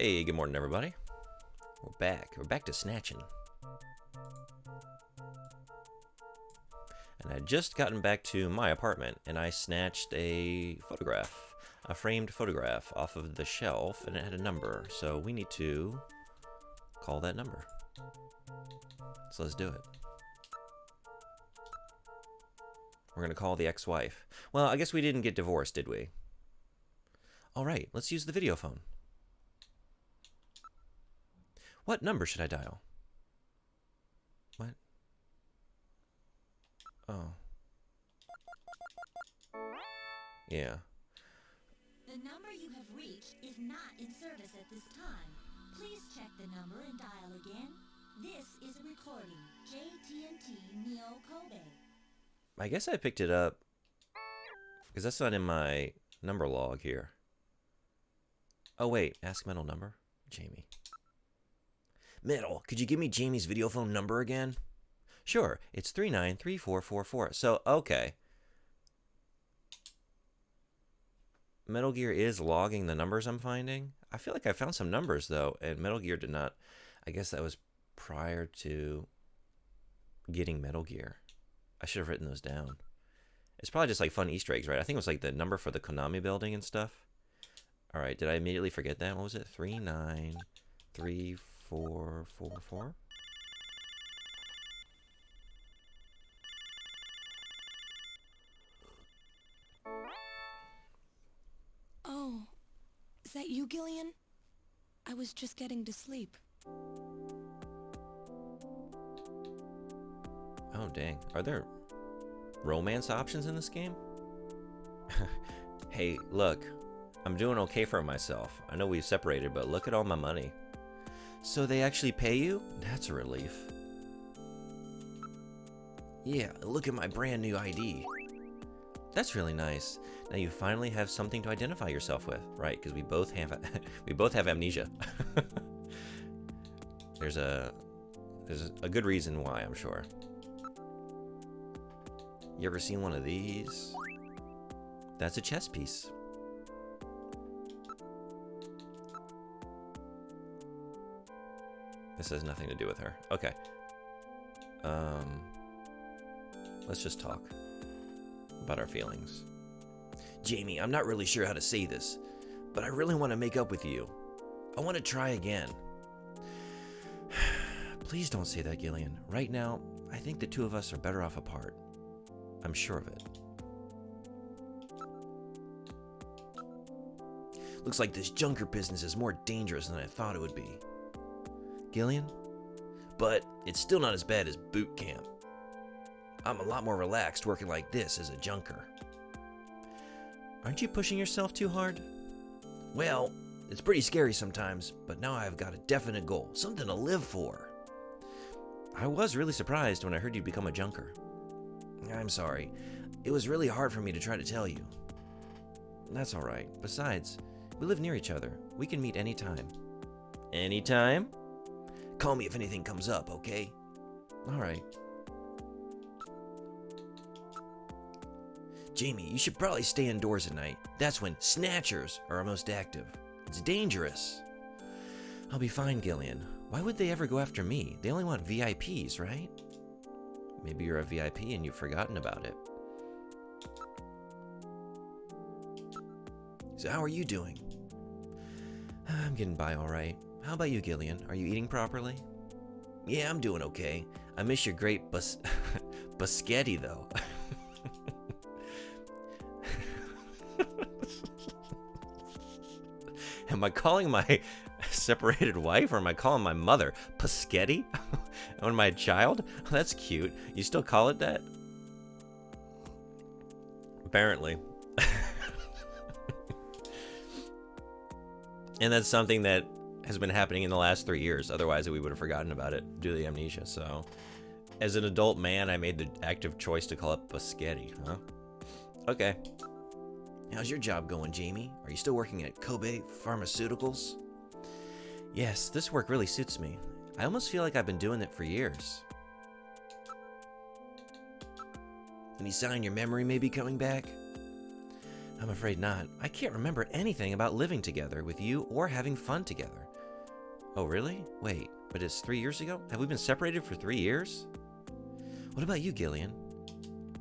Hey, good morning, everybody. We're back. We're back to snatching. And I just gotten back to my apartment, and I snatched a photograph, a framed photograph off of the shelf, and it had a number. So we need to call that number. So let's do it. We're going to call the ex-wife. Well, I guess we didn't get divorced, did we? All right, let's use the video phone. What number should I dial? What? Oh. Yeah. The number you have reached is not in service at this time. Please check the number and dial again. This is a recording. JT&T Neo Kobe. I guess I picked it up because that's not in my number log here. Oh, wait. Ask Metal number? Jamie. Metal, could you give me Jamie's video phone number again? Sure. It's 393444. So, okay. Metal Gear is logging the numbers I'm finding. I feel like I found some numbers, though, and Metal Gear did not. I guess that was prior to getting Metal Gear. I should have written those down. It's probably just like fun Easter eggs, right? I think it was like the number for the Konami building and stuff. All right, did I immediately forget that? What was it? 393444? Oh, is that you, Gillian? I was just getting to sleep. Oh, dang. Are there romance options in this game? Hey, look. I'm doing okay for myself. I know we've separated, but look at all my money. So they actually pay you? That's a relief. Yeah, look at my brand new ID. That's really nice. Now you finally have something to identify yourself with, right? Because we both have amnesia. There's a good reason why, I'm sure. You ever seen one of these? That's a chess piece. This has nothing to do with her. Okay. Let's just talk about our feelings. Jamie, I'm not really sure how to say this, but I really want to make up with you. I want to try again. Please don't say that, Gillian. Right now, I think the two of us are better off apart. I'm sure of it. Looks like this junker business is more dangerous than I thought it would be. Gillian? But it's still not as bad as boot camp. I'm a lot more relaxed working like this as a junker. Aren't you pushing yourself too hard? Well, it's pretty scary sometimes, but now I've got a definite goal, something to live for. I was really surprised when I heard you'd become a junker. I'm sorry. It was really hard for me to try to tell you. That's all right. Besides, we live near each other. We can meet anytime. Anytime? Call me if anything comes up, okay? All right. Jamie, you should probably stay indoors at night. That's when snatchers are most active. It's dangerous. I'll be fine, Gillian. Why would they ever go after me? They only want VIPs, right? Maybe you're a VIP and you've forgotten about it. So how are you doing? I'm getting by all right. How about you, Gillian? Are you eating properly? Yeah, I'm doing okay. I miss your great biscotti, though. Am I calling my separated wife or am I calling my mother biscotti? On my child? Oh, that's cute. You still call it that? Apparently. And that's something that has been happening in the last 3 years. Otherwise, we would have forgotten about it due to the amnesia. So, as an adult man, I made the active choice to call it biscotti, huh? Okay. How's your job going, Jamie? Are you still working at Kobe Pharmaceuticals? Yes, this work really suits me. I almost feel like I've been doing it for years. Any sign your memory may be coming back? I'm afraid not. I can't remember anything about living together with you or having fun together. Oh, really? Wait, but it's 3 years ago? Have we been separated for 3 years? What about you, Gillian?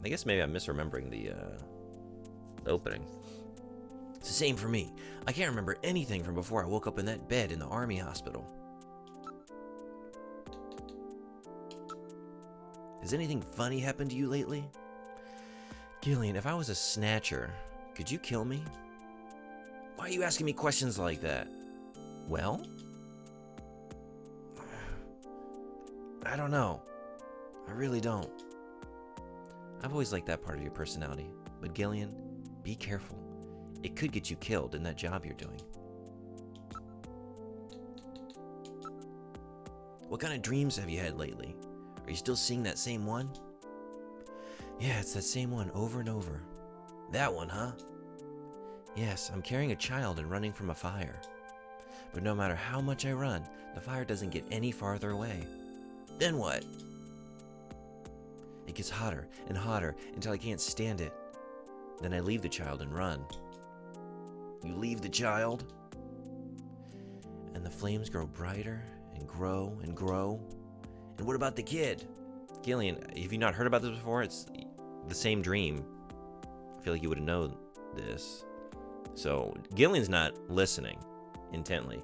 I guess maybe I'm misremembering the opening. It's the same for me. I can't remember anything from before I woke up in that bed in the army hospital. Has anything funny happened to you lately? Gillian, if I was a snatcher, could you kill me? Why are you asking me questions like that? Well? I don't know. I really don't. I've always liked that part of your personality. But Gillian, be careful. It could get you killed in that job you're doing. What kind of dreams have you had lately? Are you still seeing that same one? Yeah, it's that same one over and over. That one, huh? Yes, I'm carrying a child and running from a fire. But no matter how much I run, the fire doesn't get any farther away. Then what? It gets hotter and hotter until I can't stand it. Then I leave the child and run. You leave the child? And the flames grow brighter and grow and grow. And what about the kid? Gillian, have you not heard about this before? It's the same dream. I feel like you would have known this. So Gillian's not listening intently.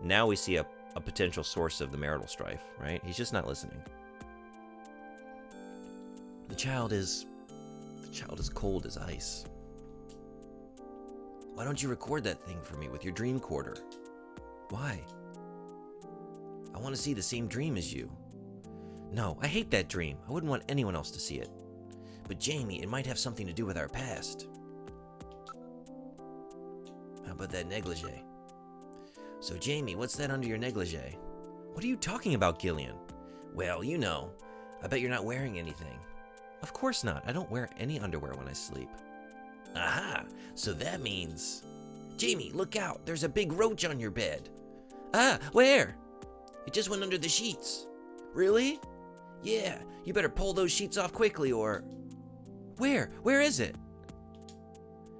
Now we see a potential source of the marital strife, right? He's just not listening. The child is cold as ice. Why don't you record that thing for me with your dream recorder? Why? I want to see the same dream as you. No, I hate that dream. I wouldn't want anyone else to see it. But Jamie, it might have something to do with our past. How about that negligee? So Jamie, what's that under your negligee? What are you talking about, Gillian? Well, you know. I bet you're not wearing anything. Of course not. I don't wear any underwear when I sleep. Aha! So that means... Jamie, look out! There's a big roach on your bed. Ah, where? It just went under the sheets. Really? Yeah, you better pull those sheets off quickly or... Where? Where is it?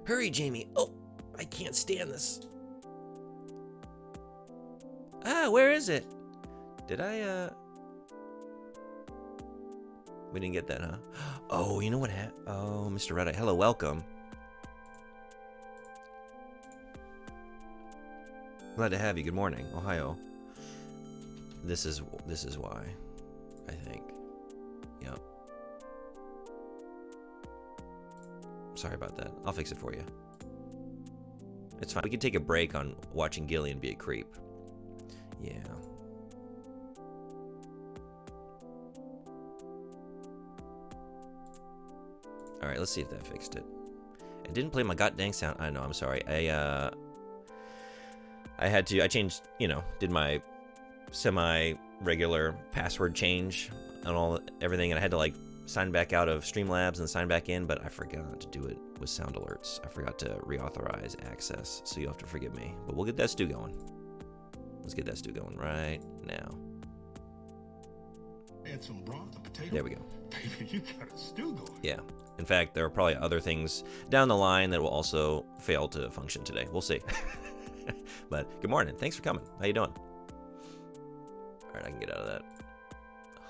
Hurry, Jamie. Oh, I can't stand this. Ah, where is it? Did I, We didn't get that, huh? Oh, you know what happened? Oh, Mr. Red-Eye. Hello, welcome. Glad to have you. Good morning. Ohio. This is why, I think. Yep. Sorry about that. I'll fix it for you. It's fine. We can take a break on watching Gillian be a creep. Yeah. Alright, let's see if that fixed it. It didn't play my goddamn sound. I know, I'm sorry. I changed, did my semi-regular password change and everything, and I had to sign back out of Streamlabs and sign back in, but I forgot to do it with sound alerts. I forgot to reauthorize access, so you'll have to forgive me. But we'll get that stew going. Let's get that stew going right now. Add some broth and potato. There we go. Baby, you got a stew going. Yeah. In fact, there are probably other things down the line that will also fail to function today. We'll see. But good morning. Thanks for coming. How you doing? All right, I can get out of that.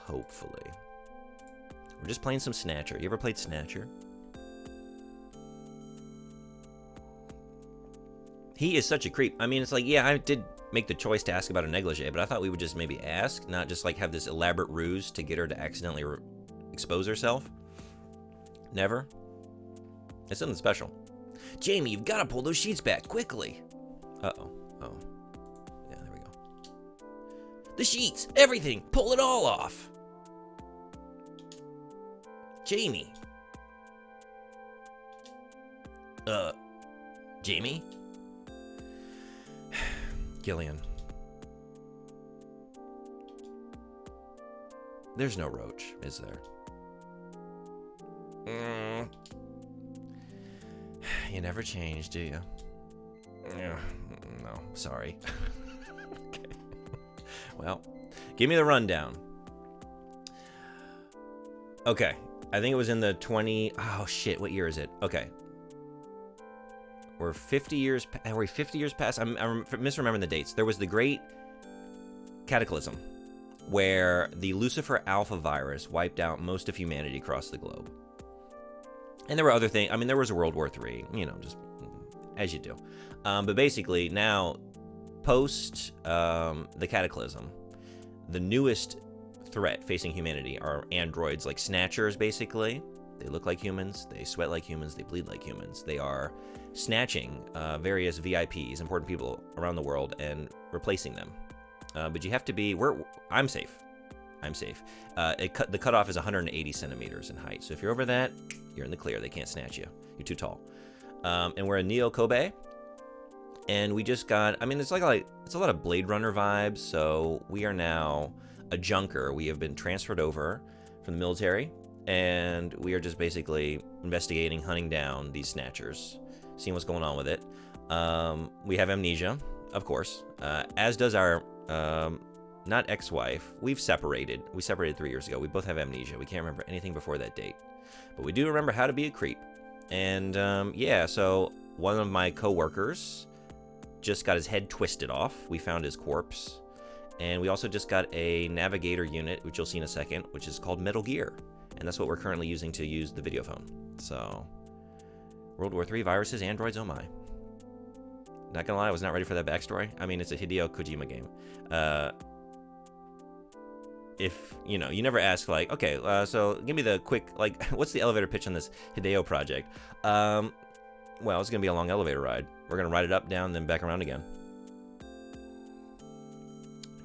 Hopefully. We're just playing some Snatcher. You ever played Snatcher? He is such a creep. I mean, it's like, yeah, I did make the choice to ask about a negligee, but I thought we would just maybe ask, not just have this elaborate ruse to get her to accidentally expose herself. Never. It's something special. Jamie, you've got to pull those sheets back quickly. Uh-oh. Oh. Yeah, there we go. The sheets, everything, pull it all off. Jamie. Jamie? Gillian. There's no roach, is there? You never change, do you? No, sorry. Okay. Well, give me the rundown. Okay, I think it was in the 20... Oh, shit, what year is it? Okay. We're 50 years... Are we 50 years past? I'm misremembering the dates. There was the great Cataclysm, where the Lucifer Alpha virus wiped out most of humanity across the globe. And there were other things. I mean, there was a World War III, you know, just as you do. But basically, now, post the Cataclysm, the newest threat facing humanity are androids like Snatchers, basically. They look like humans, they sweat like humans, they bleed like humans. They are snatching various VIPs, important people around the world, and replacing them. But you have to be... I'm safe. I'm safe. The cutoff is 180 centimeters in height. So if you're over that, you're in the clear. They can't snatch you. You're too tall. And we're in Neo Kobe. And we just got... I mean, it's it's a lot of Blade Runner vibes. So we are now a junker. We have been transferred over from the military. And we are just basically investigating, hunting down these snatchers, seeing what's going on with it. We have amnesia, of course, as does our, not ex-wife. We've separated. We separated 3 years ago. We both have amnesia. We can't remember anything before that date. But we do remember how to be a creep. And, yeah, so one of my coworkers just got his head twisted off. We found his corpse. And we also just got a navigator unit, which you'll see in a second, which is called Metal Gear. And that's what we're currently using to use the video phone. So, World War III, viruses, androids, oh my. Not gonna lie, I was not ready for that backstory. I mean, it's a Hideo Kojima game. If, you know, you never ask, like, okay, so give me the quick, like, what's the elevator pitch on this Hideo project? Well, it's gonna be a long elevator ride. We're gonna ride it up, down, then back around again.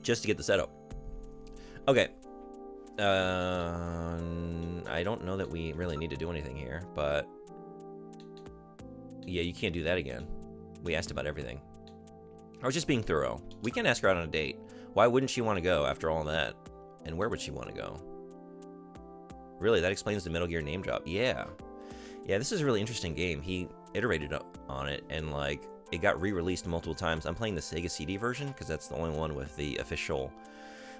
Just to get the setup. Okay. I don't know that we really need to do anything here, but yeah, you can't do that again. We asked about everything. I was just being thorough. We can ask her out on a date. Why wouldn't she want to go after all that? And where would she want to go? Really, that explains the Metal Gear name drop. Yeah. Yeah, this is a really interesting game. He iterated on it, and like, it got re-released multiple times. I'm playing the Sega CD version, because that's the only one with the official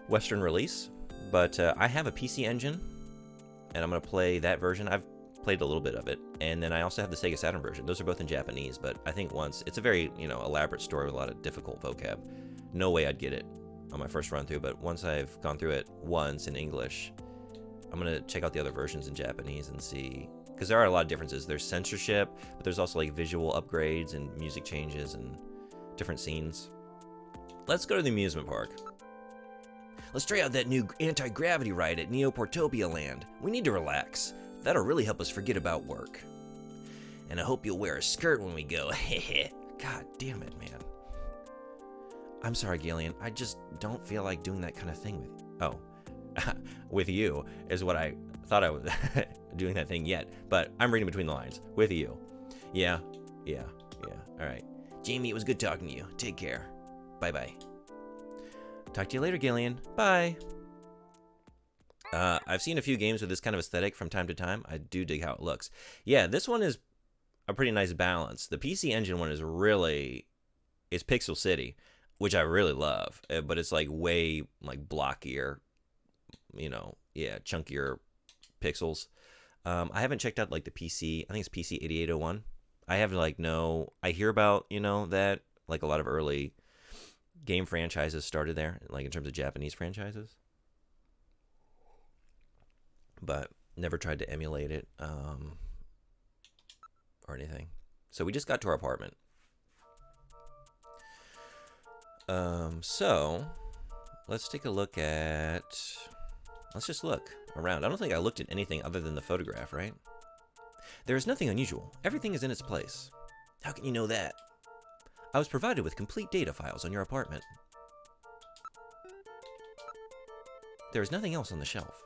Western release. But I have a PC Engine, and I'm going to play that version. I've played a little bit of it. And then I also have the Sega Saturn version. Those are both in Japanese, but I think once... It's a very, you know, elaborate story with a lot of difficult vocab. No way I'd get it on my first run through, but once I've gone through it once in English, I'm going to check out the other versions in Japanese and see... Because there are a lot of differences. There's censorship, but there's also like visual upgrades and music changes and different scenes. Let's go to the amusement park. Let's try out that new anti-gravity ride at Neoportopia Land. We need to relax. That'll really help us forget about work. And I hope you'll wear a skirt when we go. Heh. God damn it, man. I'm sorry, Gillian. I just don't feel like doing that kind of thing with you. Oh. With you is what I thought I was doing that thing yet. But I'm reading between the lines. With you. Yeah. All right. Jamie, it was good talking to you. Take care. Bye-bye. Talk to you later, Gillian. Bye. I've seen a few games with this kind of aesthetic from time to time. I do dig how it looks. Yeah, this one is a pretty nice balance. The PC Engine one is really... It's Pixel City, which I really love. But it's like way like blockier, you know, yeah, chunkier pixels. I haven't checked out like the PC. I think it's PC 8801. I have like I hear about, you know, that like a lot of early game franchises started there, like in terms of Japanese franchises, but never tried to emulate it or anything. So we just got to our apartment. So let's take a look at... Let's just look around. I don't think I looked at anything other than the photograph, right? There is nothing unusual. Everything is in its place. How can you know that? I was provided with complete data files on your apartment. There is nothing else on the shelf.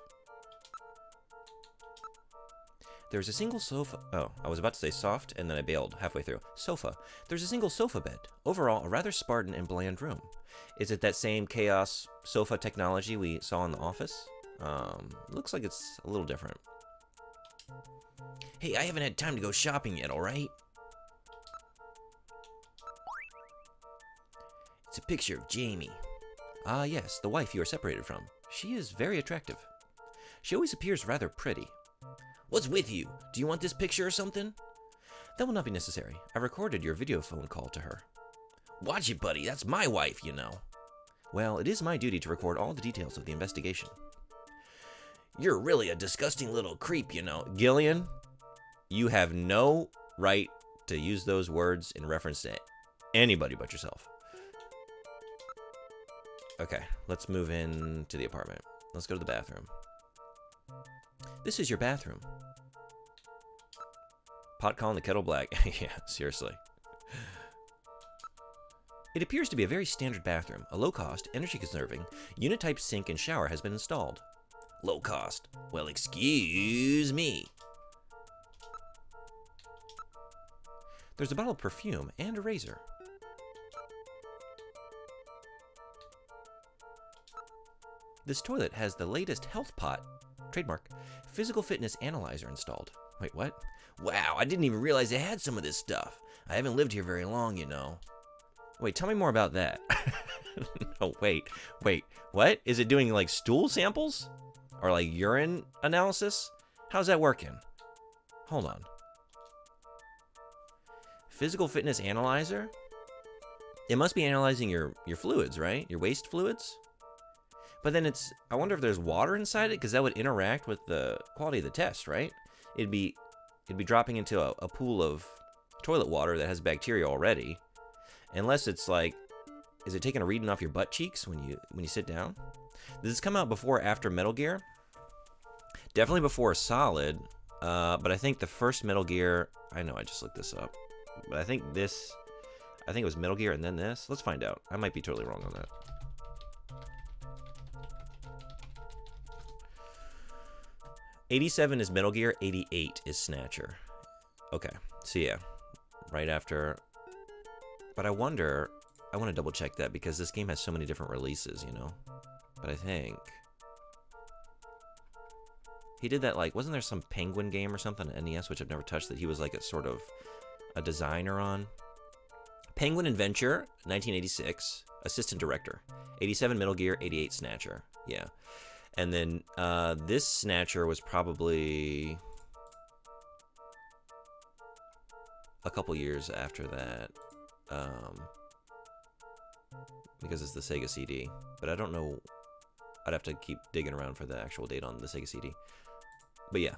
There's a single sofa. Oh, I was about to say soft, and then I bailed halfway through. Sofa. There's a single sofa bed. Overall, a rather Spartan and bland room. Is it that same chaos sofa technology we saw in the office? Looks like it's a little different. Hey, I haven't had time to go shopping yet, alright? It's a picture of Jamie. Ah, yes, the wife you are separated from. She is very attractive. She always appears rather pretty. What's with you? Do you want this picture or something? That will not be necessary. I recorded your video phone call to her. Watch it, buddy. That's my wife, you know. Well, it is my duty to record all the details of the investigation. You're really a disgusting little creep, you know. Gillian, you have no right to use those words in reference to anybody but yourself. Okay, let's move into the apartment. Let's go to the bathroom. This is your bathroom. Pot calling the kettle black. Yeah, seriously. It appears to be a very standard bathroom. A low-cost, energy-conserving, unit-type sink and shower has been installed. Low cost? Well, excuse me. There's a bottle of perfume and a razor. This toilet has the latest health pot, trademark, physical fitness analyzer installed. Wait, what? Wow, I didn't even realize they had some of this stuff. I haven't lived here very long, you know. Wait, tell me more about that. Oh, wait, what? Is it doing like stool samples? Or like urine analysis? How's that working? Hold on. Physical fitness analyzer? It must be analyzing your fluids, right? Your waste fluids? But then I wonder if there's water inside it, because that would interact with the quality of the test, right? It'd be dropping into a pool of toilet water that has bacteria already. Unless it's like, is it taking a reading off your butt cheeks when you sit down? Does this come out before or after Metal Gear? Definitely before Solid, but I think the first Metal Gear, I know I just looked this up, but I think it was Metal Gear and then this. Let's find out. I might be totally wrong on that. '87 is Metal Gear, '88 is Snatcher. Okay, so yeah, right after. But I want to double check that because this game has so many different releases, you know. But I think he did that, like, wasn't there some Penguin game or something on NES, which I've never touched, that he was like a sort of a designer on? Penguin Adventure, 1986, assistant director. 87 Metal Gear, 88 Snatcher. Yeah. And then this Snatcher was probably a couple years after that. Because it's the Sega CD. But I don't know. I'd have to keep digging around for the actual date on the Sega CD. But yeah.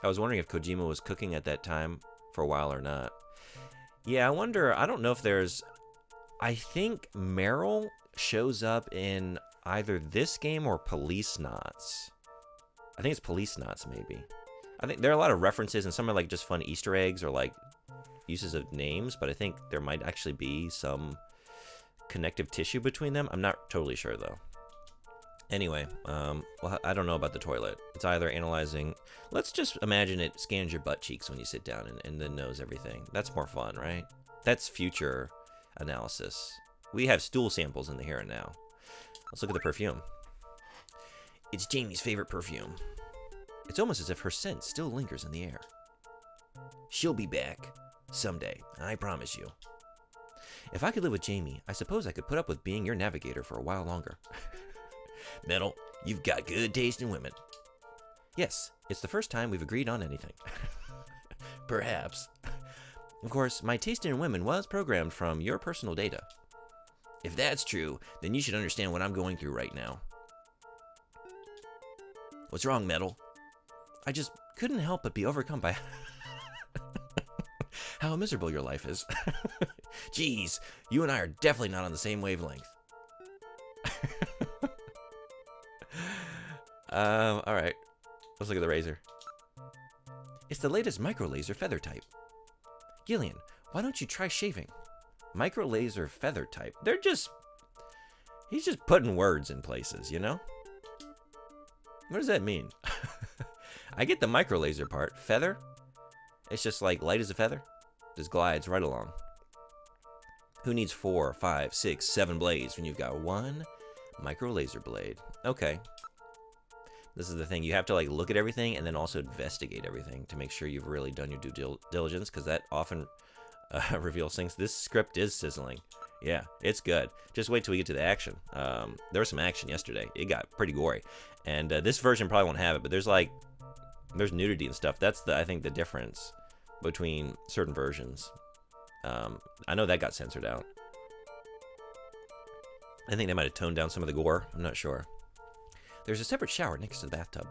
I was wondering if Kojima was cooking at that time for a while or not. Yeah, I wonder. I don't know if there's. I think Meryl shows up in either this game or Police Knots. I think it's Police Knots, maybe. I think there are a lot of references, and some are like just fun Easter eggs or like uses of names, but I think there might actually be some connective tissue between them. I'm not totally sure, though. Anyway, well, I don't know about the toilet. It's either analyzing. Let's just imagine it scans your butt cheeks when you sit down and then knows everything. That's more fun, right? That's future analysis. We have stool samples in the here and now. Let's look at the perfume. It's Jamie's favorite perfume. It's almost as if her scent still lingers in the air. She'll be back. Someday. I promise you. If I could live with Jamie, I suppose I could put up with being your navigator for a while longer. Metal, you've got good taste in women. Yes, it's the first time we've agreed on anything. Perhaps. Of course, my taste in women was programmed from your personal data. If that's true, then you should understand what I'm going through right now. What's wrong, Metal? I just couldn't help but be overcome by how miserable your life is. Jeez, you and I are definitely not on the same wavelength. Alright. Let's look at the razor. It's the latest micro laser feather type. Gillian, why don't you try shaving? Micro laser feather type. He's just putting words in places, you know? What does that mean? I get the micro laser part. Feather? It's just like light as a feather. Just glides right along. Who needs 4, 5, 6, 7 blades when you've got one micro laser blade? Okay. This is the thing. You have to like look at everything and then also investigate everything to make sure you've really done your due diligence, because that often reveals things. This script is sizzling. Yeah, it's good. Just wait till we get to the action. There was some action yesterday. It got pretty gory. And this version probably won't have it, but there's nudity and stuff. That's I think the difference between certain versions. I know that got censored out. I think they might have toned down some of the gore. I'm not sure. There's a separate shower next to the bathtub.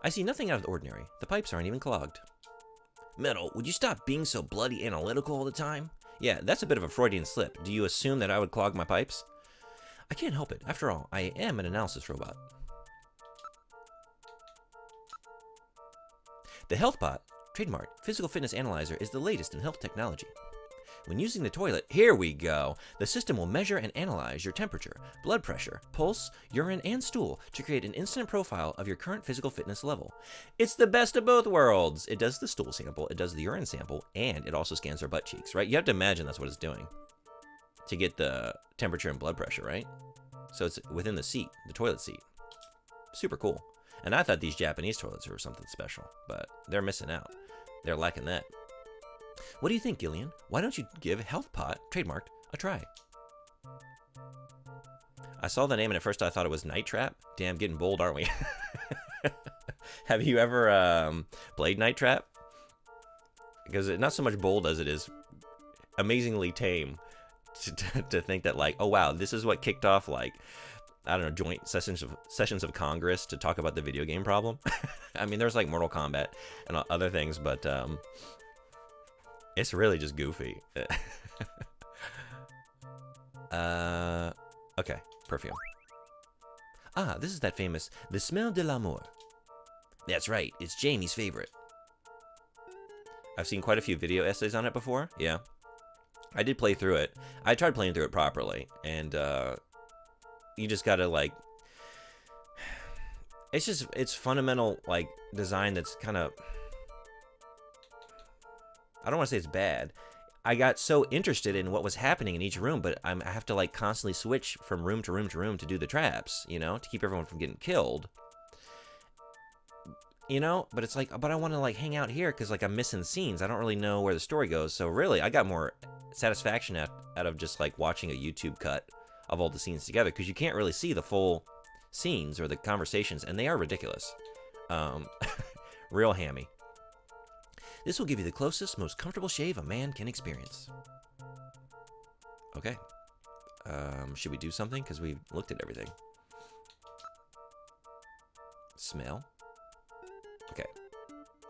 I see nothing out of the ordinary. The pipes aren't even clogged. Metal, would you stop being so bloody analytical all the time? Yeah, that's a bit of a Freudian slip. Do you assume that I would clog my pipes? I can't help it. After all, I am an analysis robot. The HealthBot, trademarked physical fitness analyzer, is the latest in health technology. When using the toilet, here we go! The system will measure and analyze your temperature, blood pressure, pulse, urine, and stool to create an instant profile of your current physical fitness level. It's the best of both worlds! It does the stool sample, it does the urine sample, and it also scans our butt cheeks, right? You have to imagine that's what it's doing to get the temperature and blood pressure, right? So it's within the seat, the toilet seat. Super cool. And I thought these Japanese toilets were something special, but they're missing out. They're lacking that. What do you think, Gillian? Why don't you give HealthPot, trademarked, a try? I saw the name and at first I thought it was Night Trap. Damn, getting bold, aren't we? Have you ever played Night Trap? Because it's not so much bold as it is amazingly tame to think that, like, oh wow, this is what kicked off, like, I don't know, joint sessions of Congress to talk about the video game problem. I mean, there's like Mortal Kombat and other things, but it's really just goofy. Okay, perfume. Ah, this is that famous The Smell de l'Amour. That's right, it's Jamie's favorite. I've seen quite a few video essays on it before, yeah. I did play through it. I tried playing through it properly, and you just gotta, like, it's fundamental, like, design that's kind of, I don't want to say it's bad. I got so interested in what was happening in each room, but I have to, like, constantly switch from room to room to room to do the traps, you know, to keep everyone from getting killed. You know, but it's like, but I want to, like, hang out here because, like, I'm missing scenes. I don't really know where the story goes. So really, I got more satisfaction out of just, like, watching a YouTube cut of all the scenes together, because you can't really see the full scenes or the conversations, and they are ridiculous. Real hammy. This will give you the closest, most comfortable shave a man can experience. Okay. Should we do something? Because we looked at everything. Smell. Okay.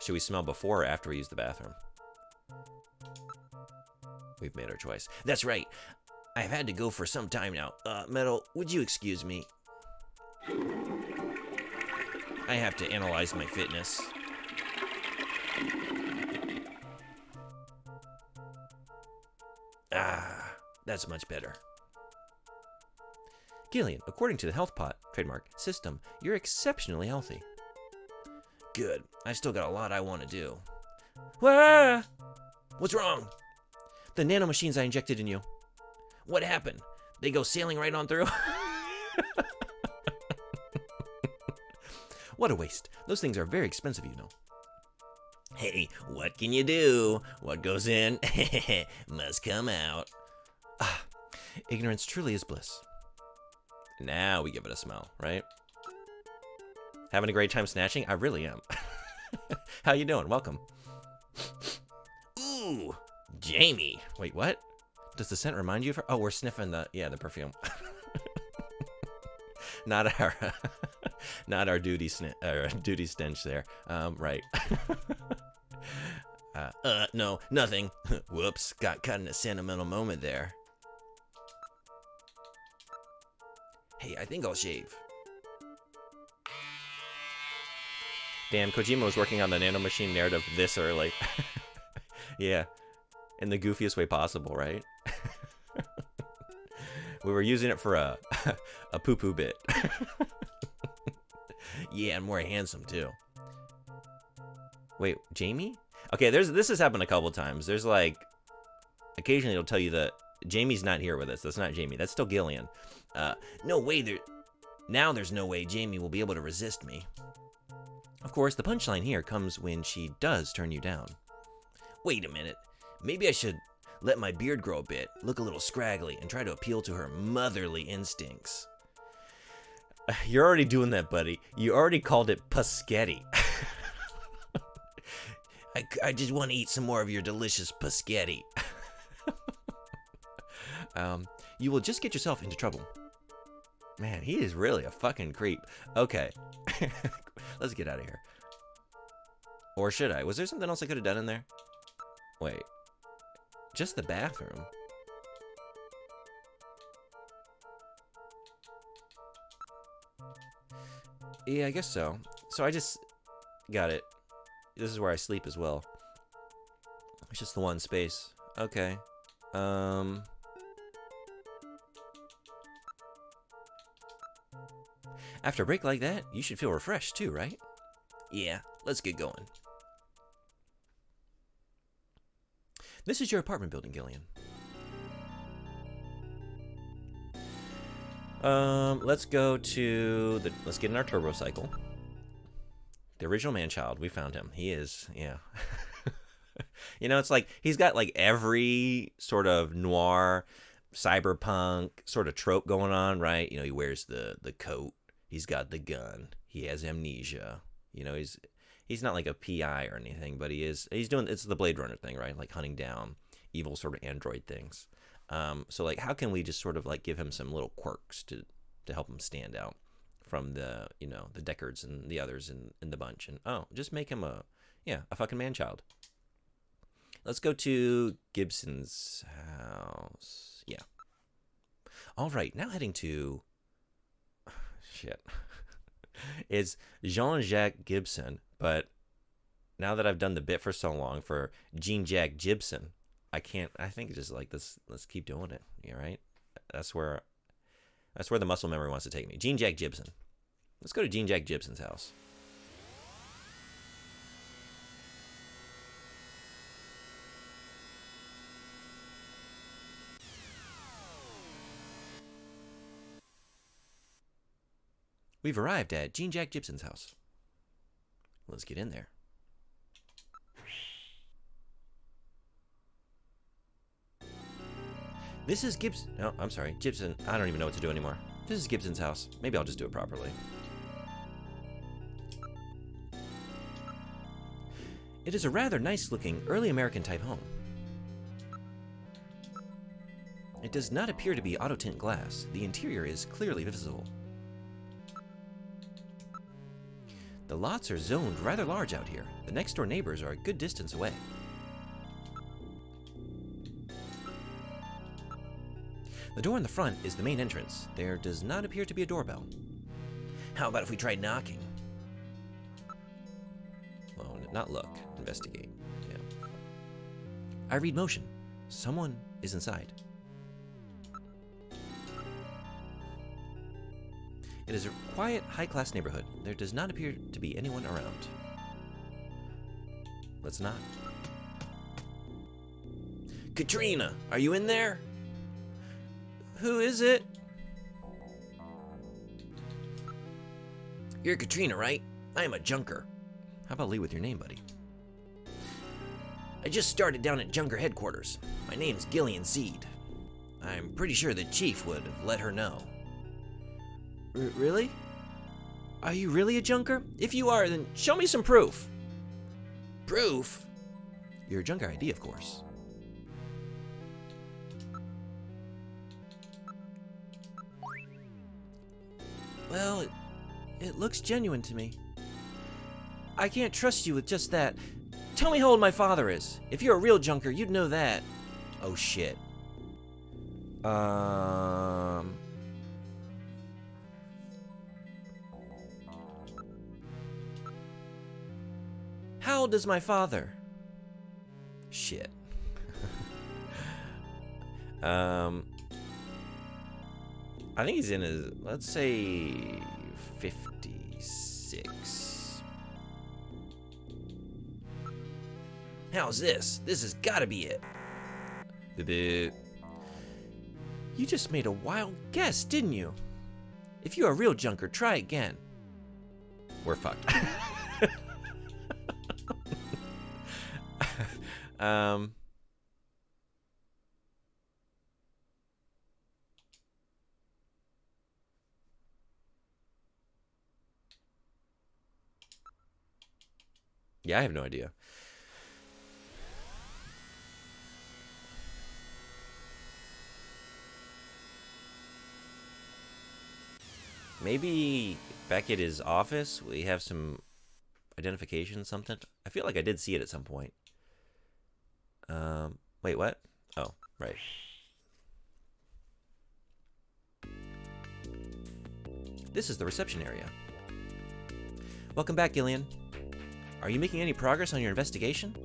Should we smell before or after we use the bathroom? We've made our choice. That's right. I've had to go for some time now. Metal, would you excuse me? I have to analyze my fitness. Ah, that's much better. Gillian, according to the HealthPot trademark system, you're exceptionally healthy. Good. I still got a lot I want to do. Ah! What's wrong? The nanomachines I injected in you. What happened? They go sailing right on through? What a waste. Those things are very expensive, you know. Hey, what can you do? What goes in must come out. Ah, ignorance truly is bliss. Now we give it a smell, right? Having a great time snatching? I really am. How you doing? Welcome. Ooh, Jamie. Wait, what? Does the scent remind you of her? Oh, we're sniffing the perfume. Not our duty stench there. Right. No, nothing. Whoops, got caught in a sentimental moment there. Hey, I think I'll shave. Damn, Kojima was working on the nanomachine narrative this early. Yeah, in the goofiest way possible, right? We were using it for a poo-poo bit. Yeah, and more handsome, too. Wait, Jamie? Okay, this has happened a couple times. There's, like, occasionally it'll tell you that Jamie's not here with us. That's not Jamie. That's still Gillian. No way. Now there's no way Jamie will be able to resist me. Of course, the punchline here comes when she does turn you down. Wait a minute. Maybe I should let my beard grow a bit, look a little scraggly, and try to appeal to her motherly instincts. You're already doing that, buddy. You already called it Puschetti. I just want to eat some more of your delicious paschetti. You will just get yourself into trouble. Man, he is really a fucking creep. Okay. Let's get out of here. Or should I? Was there something else I could have done in there? Wait. Just the bathroom? Yeah, I guess so. So I just... Got it. This is where I sleep as well. It's just the one space. Okay. After a break like that, you should feel refreshed too, right? Yeah, let's get going. This is your apartment building, Gillian. Let's go to the... Let's get in our turbo cycle. The original man-child, we found him. He is, yeah. You know, it's like, he's got like every sort of noir, cyberpunk sort of trope going on, right? You know, he wears the coat. He's got the gun. He has amnesia. You know, he's not like a PI or anything, but he's doing, it's the Blade Runner thing, right? Like hunting down evil sort of android things. So like, how can we just sort of like give him some little quirks to help him stand out from the, you know, the Deckards and the others in the bunch? And just make him a fucking man-child. Let's go to Gibson's house. Yeah. All right, now heading to... Shit. It's Jean-Jacques Gibson, but now that I've done the bit for so long for Jean-Jacques Gibson, I think just like this, let's keep doing it. Yeah, right? That's where the muscle memory wants to take me. Jean-Jacques Gibson. Let's go to Jean-Jacques Gibson's house. We've arrived at Jean-Jacques Gibson's house. Let's get in there. This is Gibson. No, I'm sorry. Gibson. I don't even know what to do anymore. This is Gibson's house. Maybe I'll just do it properly. It is a rather nice-looking, early American-type home. It does not appear to be auto-tint glass. The interior is clearly visible. The lots are zoned rather large out here. The next-door neighbors are a good distance away. The door in the front is the main entrance. There does not appear to be a doorbell. How about if we tried knocking? Well, not look. Investigate. Yeah. I read motion. Someone is inside. It is a quiet, high-class neighborhood. There does not appear to be anyone around. Let's knock. Katrina, are you in there? Who is it? You're Katrina, right? I am a junker. How about lead with your name, buddy? I just started down at Junker headquarters. My name's Gillian Seed. I'm pretty sure the chief would have let her know. Really? Are you really a junker? If you are, then show me some proof. Proof? Your junker ID, of course. Well, it looks genuine to me. I can't trust you with just that. Tell me how old my father is. If you're a real junker, you'd know that. Oh, shit. How old is my father? Shit. I think he's in his, let's say, 56. How's this? This has got to be it. Boo-boo. You just made a wild guess, didn't you? If you're a real junker, try again. We're fucked. Yeah, I have no idea. Maybe back at his office, we have some identification, something. I feel like I did see it at some point. Wait, what? Oh, right. This is the reception area. Welcome back, Gillian. Are you making any progress on your investigation?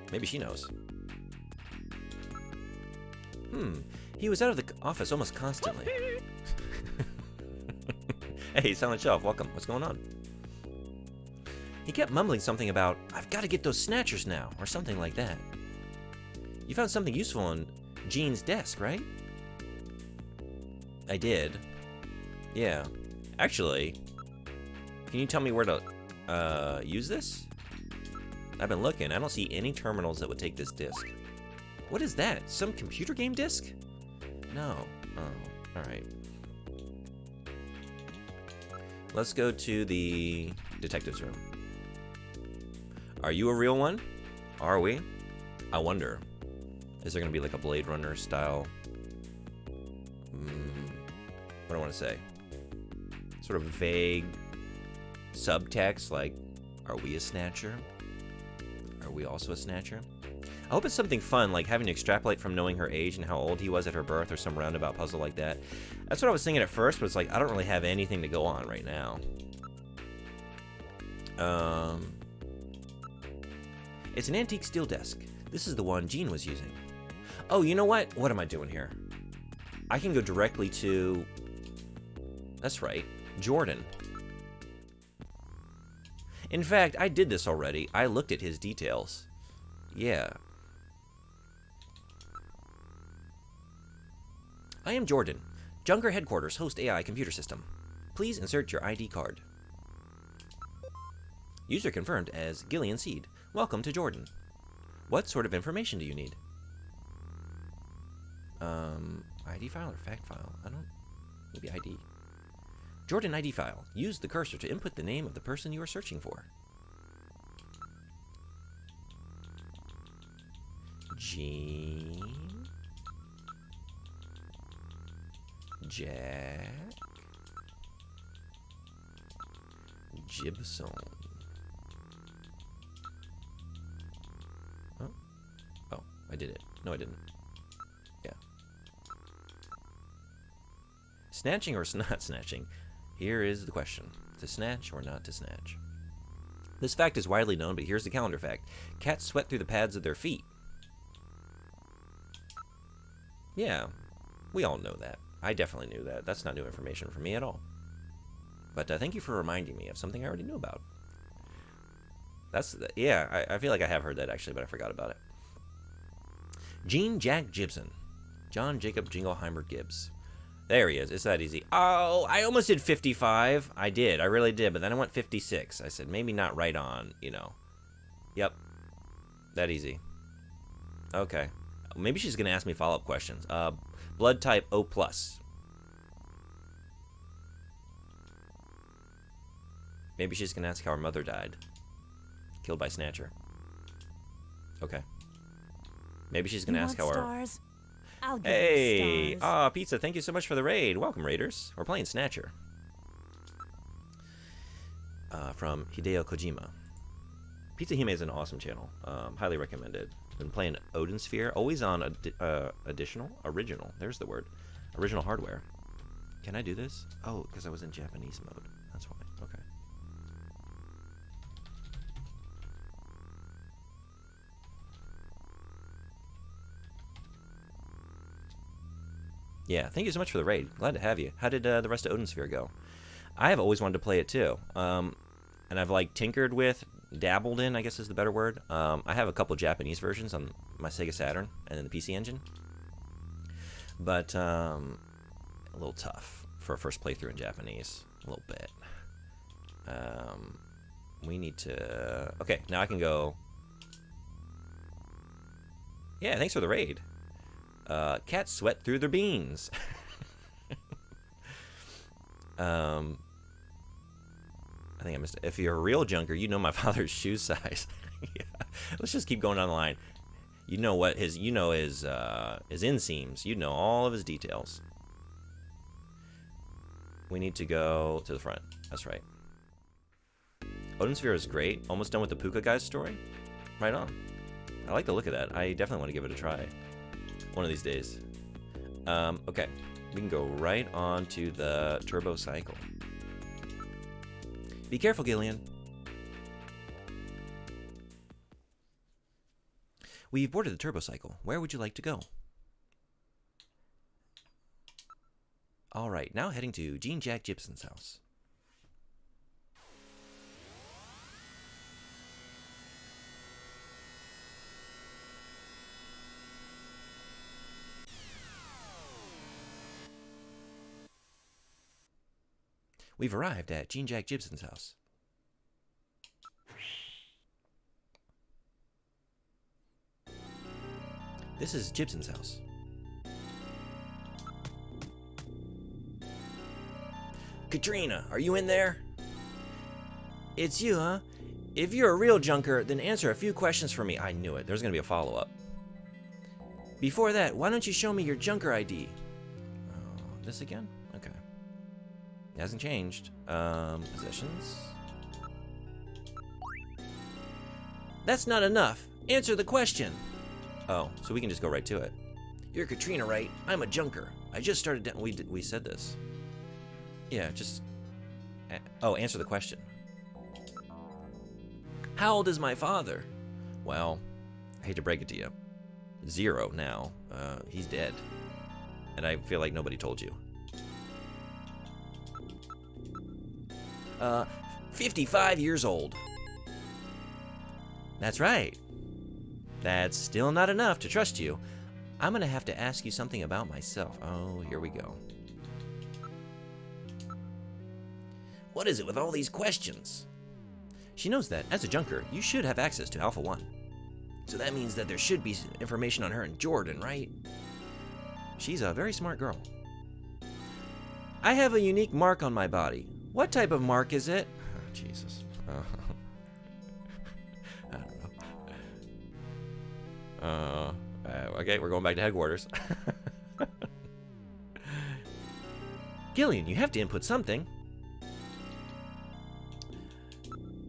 Maybe she knows. He was out of the office almost constantly. Hey, Silent Shelf, welcome. What's going on? He kept mumbling something about, I've got to get those snatchers now, or something like that. You found something useful on Jean's desk, right? I did. Yeah. Actually, can you tell me where to use this? I've been looking. I don't see any terminals that would take this disc. What is that? Some computer game disc? No. Oh, alright. Let's go to the detective's room. Are you a real one? Are we? I wonder. Is there going to be like a Blade Runner style? What do I want to say? Sort of vague subtext like, are we a Snatcher? Are we also a Snatcher? I hope it's something fun, like having to extrapolate from knowing her age and how old he was at her birth or some roundabout puzzle like that. That's what I was thinking at first, but it's like, I don't really have anything to go on right now. It's an antique steel desk. This is the one Jean was using. Oh, you know what? What am I doing here? I can go directly to... That's right, Jordan. In fact, I did this already. I looked at his details. Yeah. I am Jordan, Junker Headquarters Host AI Computer System. Please insert your ID card. User confirmed as Gillian Seed. Welcome to Jordan. What sort of information do you need? ID file or fact file? I don't... Maybe ID. Jordan ID file. Use the cursor to input the name of the person you are searching for. Jean... Jack... Gibson. Oh. Oh, I did it. No, I didn't. Yeah. Snatching or not snatching? Here is the question. To snatch or not to snatch? This fact is widely known, but here's the calendar fact. Cats sweat through the pads of their feet. Yeah, we all know that. I definitely knew that. That's not new information for me at all. But thank you for reminding me of something I already knew about. Yeah, I feel like I have heard that actually, but I forgot about it. Jean Jack Gibson. John Jacob Jingleheimer Gibbs. There he is. It's that easy. Oh, I almost did 55. I did. I really did. But then I went 56. I said, maybe not right on, you know. Yep. That easy. Okay. Maybe she's going to ask me follow-up questions. Blood type O+. Maybe she's going to ask how her mother died. Killed by Snatcher. Okay. Maybe she's going to ask how her... I'll give Hey! you stars. Pizza, thank you so much for the raid. Welcome, Raiders. We're playing Snatcher. From Hideo Kojima. Pizza Hime is an awesome channel. Highly recommended. Been playing Odin Sphere. Always on original. There's the word. Original hardware. Can I do this? Oh, because I was in Japanese mode. That's why. Okay. Yeah, thank you so much for the raid. Glad to have you. How did the rest of Odin Sphere go? I have always wanted to play it too. And I've like tinkered with, dabbled in, I guess is the better word. I have a couple Japanese versions on my Sega Saturn and then the PC Engine. But a little tough for a first playthrough in Japanese. A little bit. We need to... Okay, now I can go... Yeah, thanks for the raid. Cats sweat through their beans. I think I missed it. If you're a real junker, you know my father's shoe size. Yeah. Let's just keep going down the line. You know what his inseams. You know all of his details. we need to go to the front. That's right. Odin Sphere is great. Almost done with the Puka guy's story. Right on. I like the look of that. I definitely want to give it a try one of these days. Okay, we can go right on to the turbo cycle. Be careful, Gillian. We've boarded the turbo cycle. Where would you like to go? All right, now heading to Jean Jack Gibson's house. We've arrived at Jean Jack Gibson's house. This is Gibson's house. Katrina, are you in there? It's you, huh? If you're a real junker, then answer a few questions for me. I knew it. There's going to be a follow-up. Before that, why don't you show me your junker ID? Oh, this again? Okay. It hasn't changed. Possessions. That's not enough. Answer the question. Oh, so we can just go right to it. You're Katrina, right? I'm a junker. I just started down. We said this. Yeah, just... Oh, answer the question. How old is my father? Well, I hate to break it to you. 0 now. He's dead. And I feel like nobody told you. 55 years old. That's right. That's still not enough to trust you. I'm gonna have to ask you something about myself. Oh, here we go. What is it with all these questions? She knows that, as a junker, you should have access to Alpha 1. So that means that there should be information on her and Jordan, right? She's a very smart girl. I have a unique mark on my body. What type of mark is it? Oh, Jesus. I don't know. Okay, we're going back to headquarters. Gillian, you have to input something.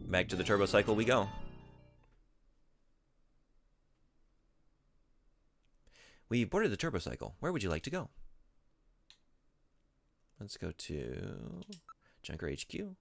Back to the turbo cycle we go. We've boarded the turbo cycle. Where would you like to go? Let's go to Junker HQ.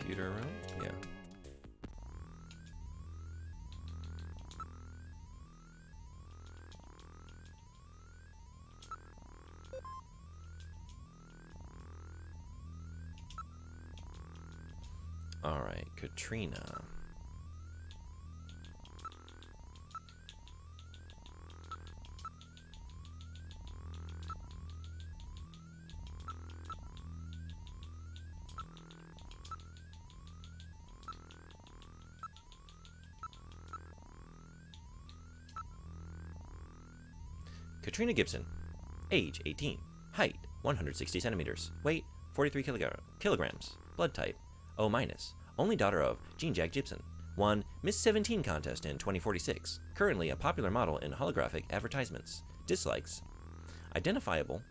Computer room? Yeah. All right, Katrina. Katrina Gibson, age 18, height 160 centimeters, weight 43 kilograms, blood type O-, only daughter of Jean Jack Gibson, won Miss 17 contest in 2046, currently a popular model in holographic advertisements, dislikes, identifiable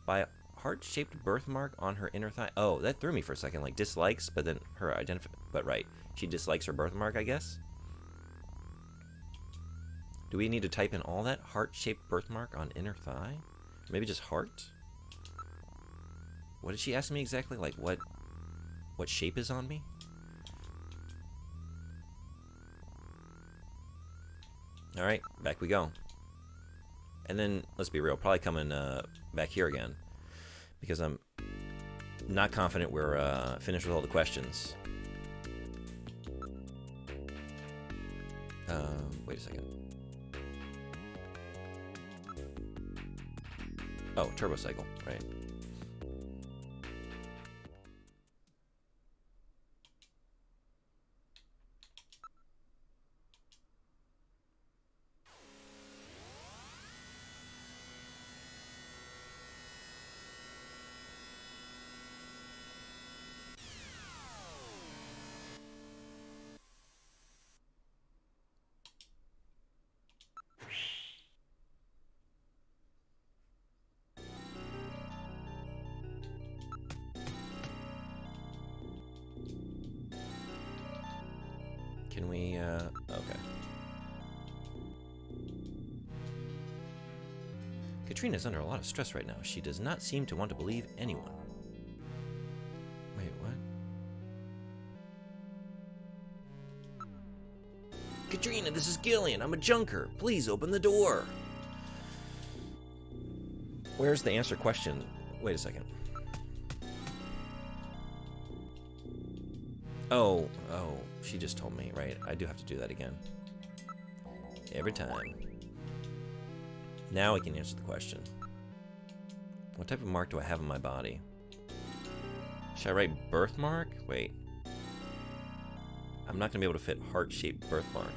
by a heart-shaped birthmark on her inner thigh. Oh, that threw me for a second, like dislikes, but then her but right, she dislikes her birthmark, I guess. Do we need to type in all that? Heart-shaped birthmark on inner thigh? Maybe just heart? What did she ask me exactly? Like what shape is on me? Alright, back we go. And then, let's be real, probably coming back here again. Because I'm not confident we're finished with all the questions. Wait a second. Oh, turbo cycle, right. Can we, okay. Katrina's under a lot of stress right now. She does not seem to want to believe anyone. Wait, what? Katrina, this is Gillian. I'm a junker. Please open the door. Where's the answer question? Wait a second. Oh, she just told me, right? I do have to do that again. Every time. Now I can answer the question. What type of mark do I have on my body? Should I write birthmark? Wait. I'm not going to be able to fit heart-shaped birthmark.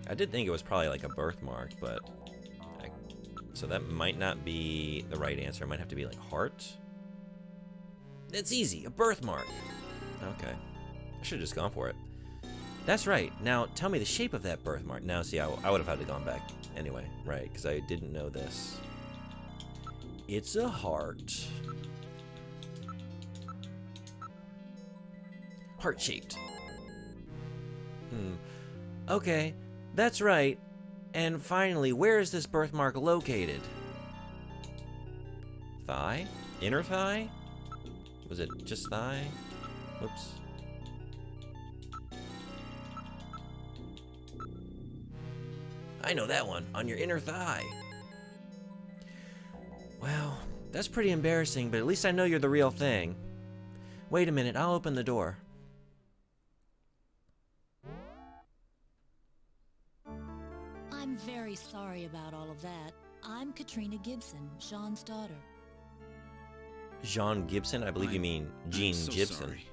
I did think it was probably like a birthmark, but... so that might not be the right answer. It might have to be like heart. It's easy. A birthmark. Okay. I should have just gone for it. That's right. Now, tell me the shape of that birthmark. Now, see, I would have had to gone back anyway, right? Because I didn't know this. It's a heart. Heart-shaped. Okay, that's right. And finally, where is this birthmark located? Thigh? Inner thigh? Was it just thigh? Whoops. I know that one. On your inner thigh. Well, that's pretty embarrassing, but at least I know you're the real thing. Wait a minute, I'll open the door. I'm very sorry about all of that. I'm Katrina Gibson, Jean's daughter. Jean Gibson? I believe you mean Jean so Gibson. Sorry.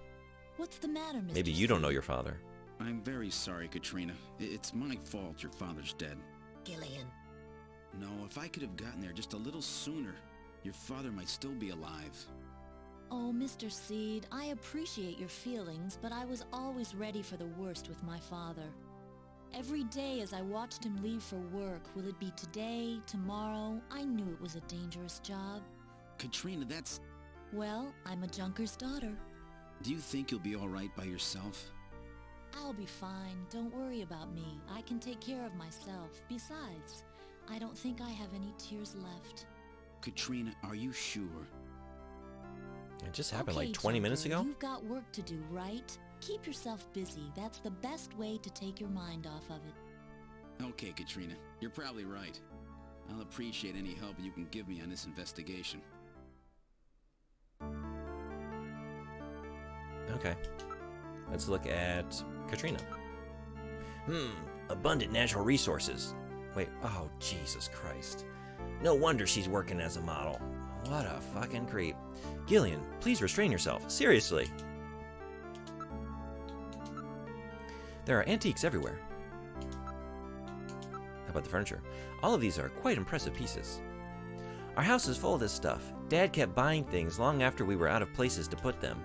What's the matter, Mr. Maybe you don't know your father. I'm very sorry, Katrina. It's my fault your father's dead. Gillian. No, if I could have gotten there just a little sooner, your father might still be alive. Oh, Mr. Seed, I appreciate your feelings, but I was always ready for the worst with my father. Every day as I watched him leave for work, will it be today, tomorrow? I knew it was a dangerous job. Katrina, that's... Well, I'm a junker's daughter. Do you think you'll be all right by yourself? I'll be fine. Don't worry about me. I can take care of myself. Besides, I don't think I have any tears left. Katrina, are you sure? It just happened Okay, like 20 minutes Junker, ago? You've got work to do, right? Keep yourself busy. That's the best way to take your mind off of it. Okay, Katrina, you're probably right. I'll appreciate any help you can give me on this investigation. Okay. Let's look at Katrina. Abundant natural resources. Wait, oh, Jesus Christ. No wonder she's working as a model. What a fucking creep. Gillian, please restrain yourself. Seriously. There are antiques everywhere. How about the furniture? All of these are quite impressive pieces. Our house is full of this stuff. Dad kept buying things long after we were out of places to put them.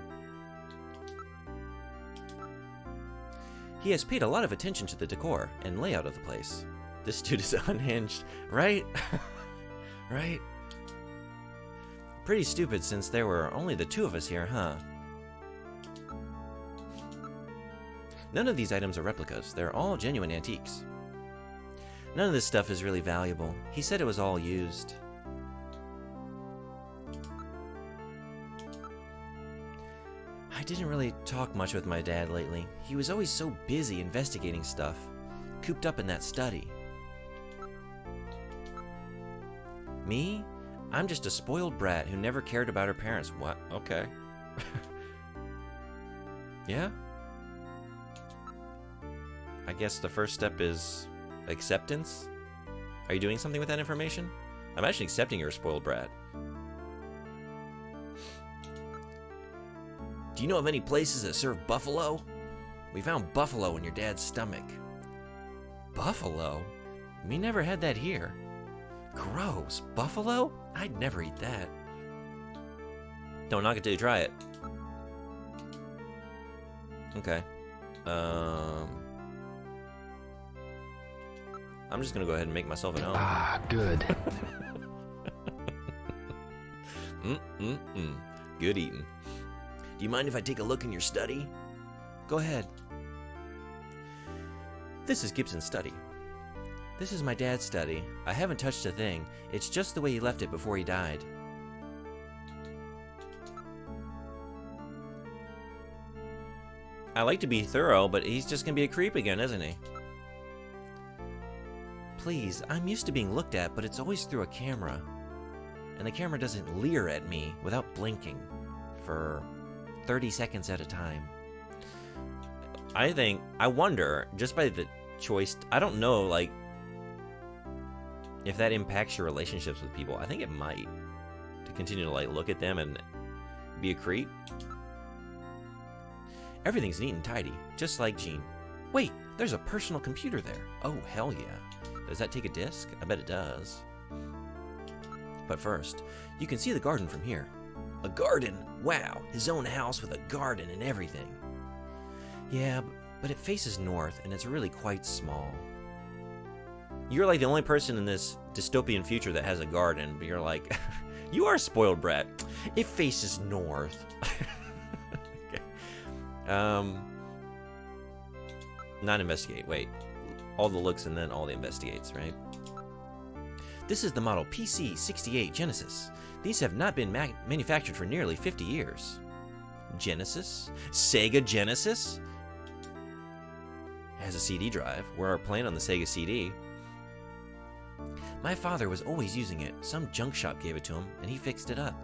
He has paid a lot of attention to the decor and layout of the place. This dude is unhinged, right? Right? Pretty stupid since there were only the two of us here, huh? None of these items are replicas. They're all genuine antiques. None of this stuff is really valuable. He said it was all used. I didn't really talk much with my dad lately. He was always so busy investigating stuff, cooped up in that study. Me? I'm just a spoiled brat who never cared about her parents. What? Okay. Yeah? I guess the first step is acceptance? Are you doing something with that information? I'm actually accepting you're a spoiled brat. Do you know of any places that serve buffalo? We found buffalo in your dad's stomach. Buffalo? We never had that here. Gross. Buffalo? I'd never eat that. Don't knock it till you try it. Okay. I'm just gonna go ahead and make myself at home. Ah, good. Good eating. Do you mind if I take a look in your study? Go ahead. This is Gibson's study. This is my dad's study. I haven't touched a thing. It's just the way he left it before he died. I like to be thorough, but he's just gonna be a creep again, isn't he? Please, I'm used to being looked at, but it's always through a camera. And the camera doesn't leer at me without blinking for 30 seconds at a time. I wonder, just by the choice, I don't know, like, if that impacts your relationships with people. I think it might. To continue to, like, look at them and be a creep. Everything's neat and tidy, just like Gene. Wait, there's a personal computer there. Oh, hell yeah. Does that take a disc? I bet it does. But first, you can see the garden from here. A garden? Wow, his own house with a garden and everything. Yeah, but it faces north, and it's really quite small. You're like the only person in this dystopian future that has a garden, but you're like, you are a spoiled brat. It faces north. Okay. Not investigate, wait. All the looks and then all the investigates, right? This is the model PC-68 Genesis. These have not been manufactured for nearly 50 years. Genesis? Sega Genesis? Has a CD drive. We're playing on the Sega CD. My father was always using it. Some junk shop gave it to him, and he fixed it up.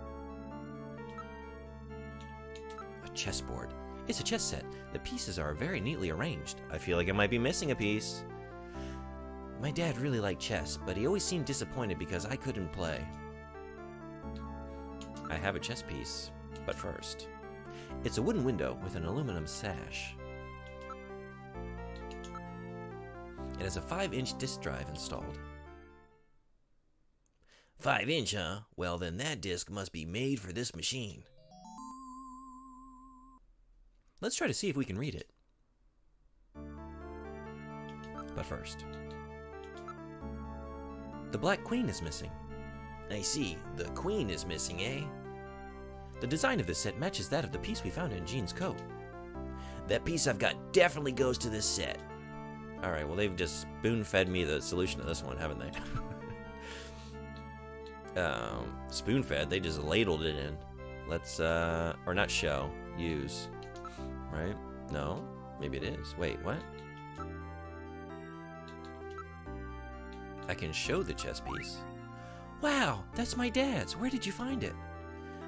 A chessboard. It's a chess set. The pieces are very neatly arranged. I feel like I might be missing a piece. My dad really liked chess, but he always seemed disappointed because I couldn't play. I have a chess piece, but first. It's a wooden window with an aluminum sash. It has a 5-inch disk drive installed. 5-inch, huh? Well, then that disk must be made for this machine. Let's try to see if we can read it. But first. The Black Queen is missing. I see. The Queen is missing, eh? The design of this set matches that of the piece we found in Gene's coat. That piece I've got definitely goes to this set. Alright, well they've just spoon-fed me the solution to this one, haven't they? Spoon-fed, they just ladled it in. Let's, or not show, use. Right? No? Maybe it is. Wait, what? I can show the chess piece. Wow, that's my dad's. Where did you find it?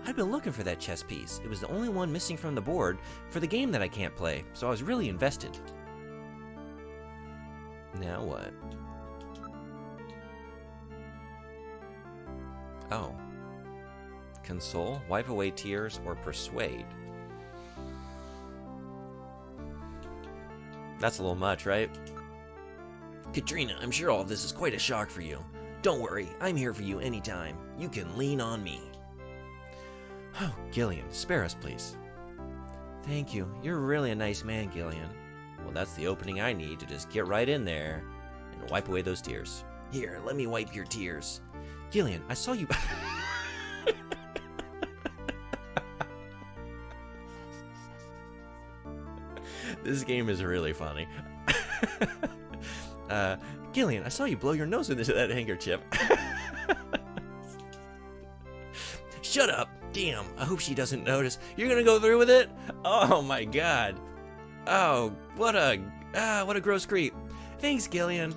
I've been looking for that chess piece. It was the only one missing from the board for the game that I can't play, so I was really invested. Now what? Oh. Console, wipe away tears, or persuade. That's a little much, right? Katrina, I'm sure all of this is quite a shock for you. Don't worry, I'm here for you anytime. You can lean on me. Oh, Gillian, spare us, please. Thank you. You're really a nice man, Gillian. Well, that's the opening I need to just get right in there and wipe away those tears. Here, let me wipe your tears. Gillian, I saw you... This game is really funny. Gillian, I saw you blow your nose into that handkerchief. Shut up! Damn, I hope she doesn't notice. You're gonna go through with it? Oh my god. Oh, what a gross creep. Thanks, Gillian.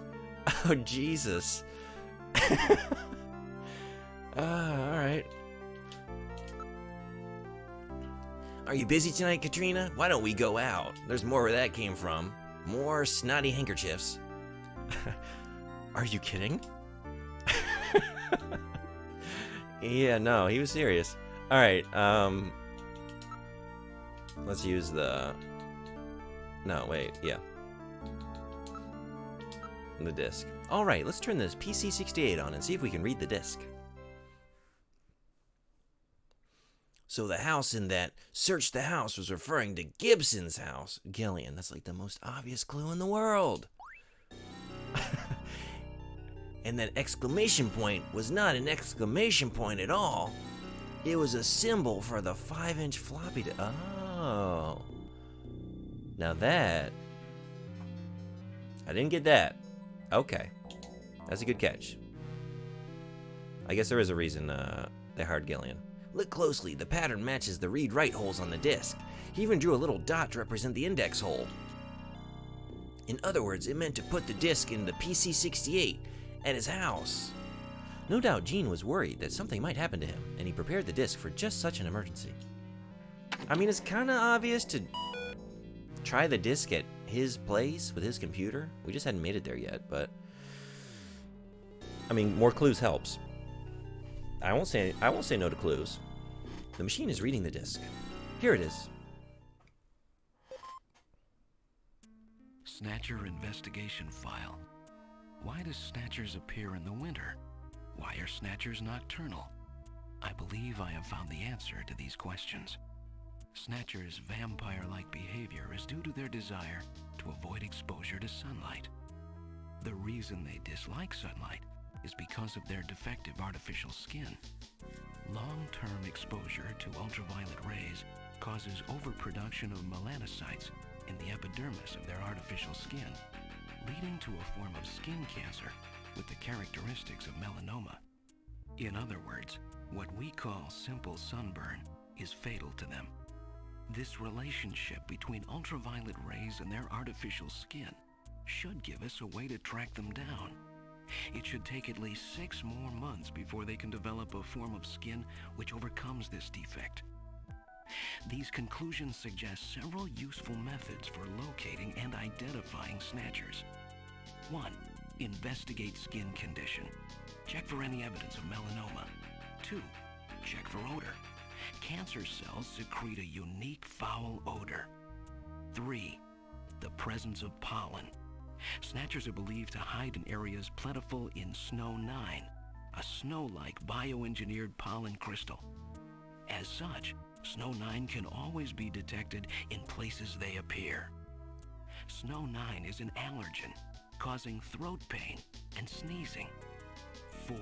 Oh, Jesus. Alright. Are you busy tonight, Katrina? Why don't we go out? There's more where that came from. More snotty handkerchiefs. Are you kidding? Yeah, no, he was serious. Alright, let's use the... No, wait, yeah. The disc. Alright, let's turn this PC-68 on and see if we can read the disc. So the house in that search the house was referring to Gibson's house. Gillian, that's like the most obvious clue in the world. And that exclamation point was not an exclamation point at all. It was a symbol for the 5-inch floppy disk. Oh. Now that... I didn't get that. Okay. That's a good catch. I guess there is a reason they hired Gillian. Look closely. The pattern matches the read-write holes on the disk. He even drew a little dot to represent the index hole. In other words, it meant to put the disk in the PC-68 at his house. No doubt Gene was worried that something might happen to him, and he prepared the disk for just such an emergency. I mean, it's kind of obvious to try the disk at his place with his computer. We just hadn't made it there yet, but... I mean, more clues helps. I won't say no to clues. The machine is reading the disk. Here it is. Snatcher investigation file. Why does Snatchers appear in the winter? Why are Snatchers nocturnal? I believe I have found the answer to these questions. Snatchers' vampire-like behavior is due to their desire to avoid exposure to sunlight. The reason they dislike sunlight is because of their defective artificial skin. Long-term exposure to ultraviolet rays causes overproduction of melanocytes in the epidermis of their artificial skin, leading to a form of skin cancer with the characteristics of melanoma. In other words, what we call simple sunburn is fatal to them. This relationship between ultraviolet rays and their artificial skin should give us a way to track them down. It should take at least 6 more months before they can develop a form of skin which overcomes this defect. These conclusions suggest several useful methods for locating and identifying Snatchers. 1. Investigate skin condition. Check for any evidence of melanoma. 2. Check for odor. Cancer cells secrete a unique foul odor. 3. The presence of pollen. Snatchers are believed to hide in areas plentiful in Snow 9, a snow-like bioengineered pollen crystal. As such, Snow 9 can always be detected in places they appear. Snow 9 is an allergen, causing throat pain and sneezing. 4.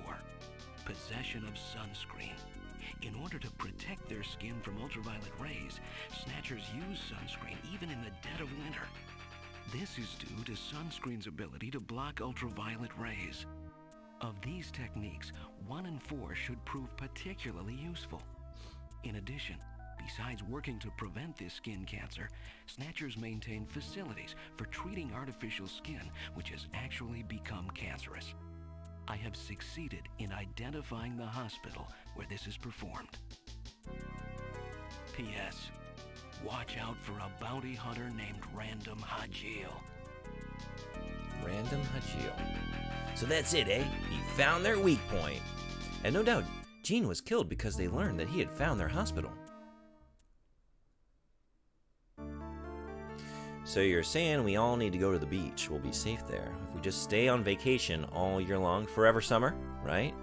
Possession of sunscreen. In order to protect their skin from ultraviolet rays, Snatchers use sunscreen even in the dead of winter. This is due to sunscreen's ability to block ultraviolet rays. Of these techniques, 1 and 4 should prove particularly useful. In addition, besides working to prevent this skin cancer, Snatchers maintain facilities for treating artificial skin which has actually become cancerous. I have succeeded in identifying the hospital where this is performed. P.S. Watch out for a bounty hunter named Random Hajil. Random Hajil. So that's it, eh? He found their weak point. And no doubt, Gene was killed because they learned that he had found their hospital. So you're saying we all need to go to the beach. We'll be safe there. If we just stay on vacation all year long, forever summer, right?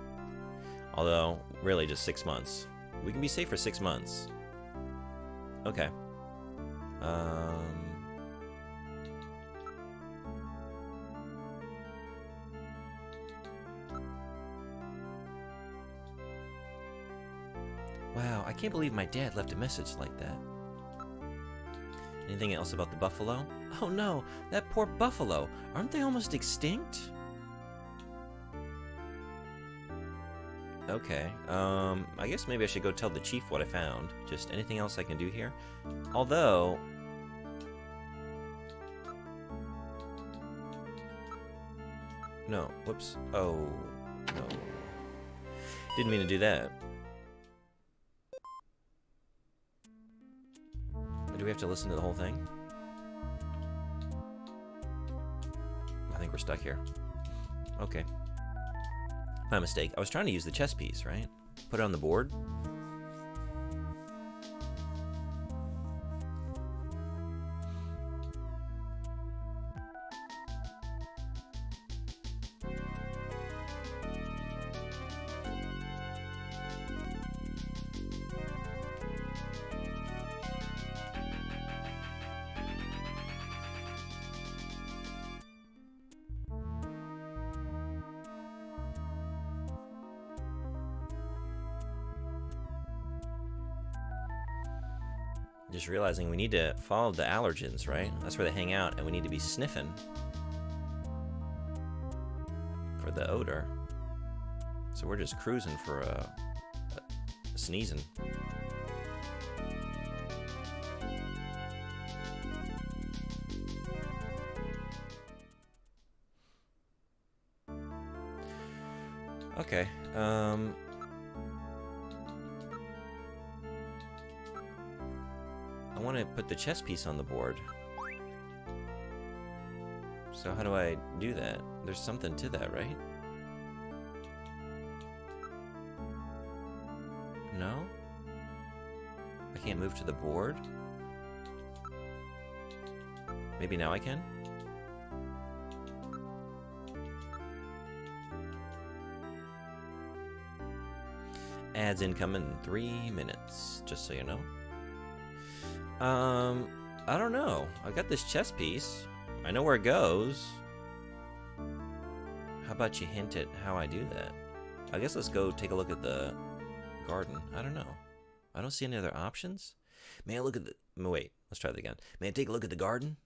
Although, really just 6 months. We can be safe for 6 months. Okay. Wow, I can't believe my dad left a message like that. Anything else about the buffalo? Oh no, that poor buffalo. Aren't they almost extinct? Okay, I guess maybe I should go tell the chief what I found. Just anything else I can do here? Although... No, whoops. Oh, no. Didn't mean to do that. Do we have to listen to the whole thing? I think we're stuck here. Okay. My mistake. I was trying to use the chess piece, right? Put it on the board. Just realizing we need to follow the allergens, right? That's where they hang out, and we need to be sniffing for the odor. So we're just cruising for sneezing. Okay. I want to put the chess piece on the board. So how do I do that? There's something to that, right? No? I can't move to the board? Maybe now I can? Ads incoming in 3 minutes, just so you know. I don't know. I've got this chess piece. I know where it goes. How about you hint at how I do that? I guess let's go take a look at the garden. I don't know. I don't see any other options. May I look at the... Wait, let's try that again. May I take a look at the garden?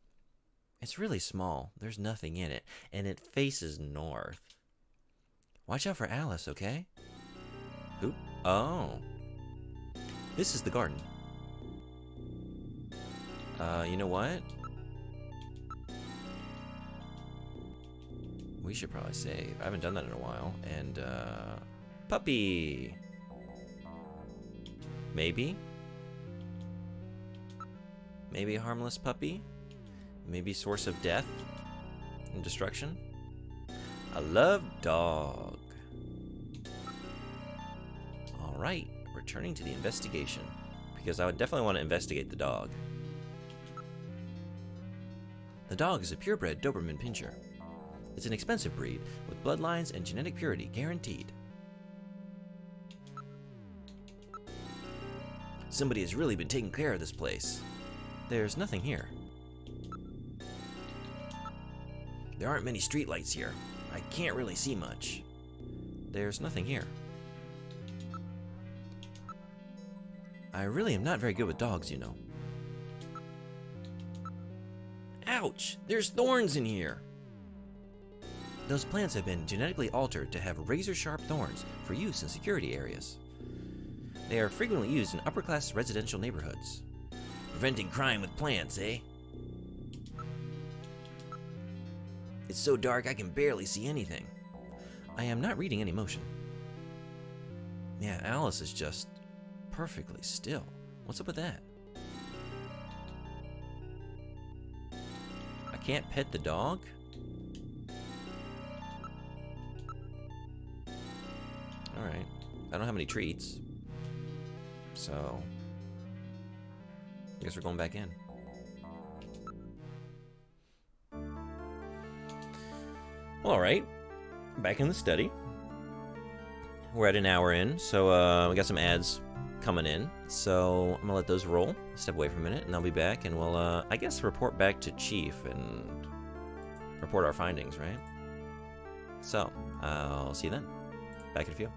It's really small. There's nothing in it, and it faces north. Watch out for Alice, okay? Who? Oh. This is the garden. You know what? We should probably save. I haven't done that in a while. And, puppy! Maybe? Maybe a harmless puppy? Maybe source of death and destruction? I love dog. Alright, returning to the investigation. Because I would definitely want to investigate the dog. The dog is a purebred Doberman Pinscher. It's an expensive breed, with bloodlines and genetic purity guaranteed. Somebody has really been taking care of this place. There's nothing here. There aren't many streetlights here. I can't really see much. There's nothing here. I really am not very good with dogs, you know. Ouch! There's thorns in here! Those plants have been genetically altered to have razor-sharp thorns for use in security areas. They are frequently used in upper-class residential neighborhoods. Preventing crime with plants, eh? It's so dark I can barely see anything. I am not reading any motion. Yeah, Alice is just perfectly still. What's up with that? I can't pet the dog? Alright. I don't have any treats. So I guess we're going back in. Alright. Back in the study. We're at an hour in, so we got some ads coming in. So I'm gonna let those roll. Step away for a minute, and I'll be back, and we'll, I guess, report back to Chief and report our findings, right? So, I'll see you then. Back in a few.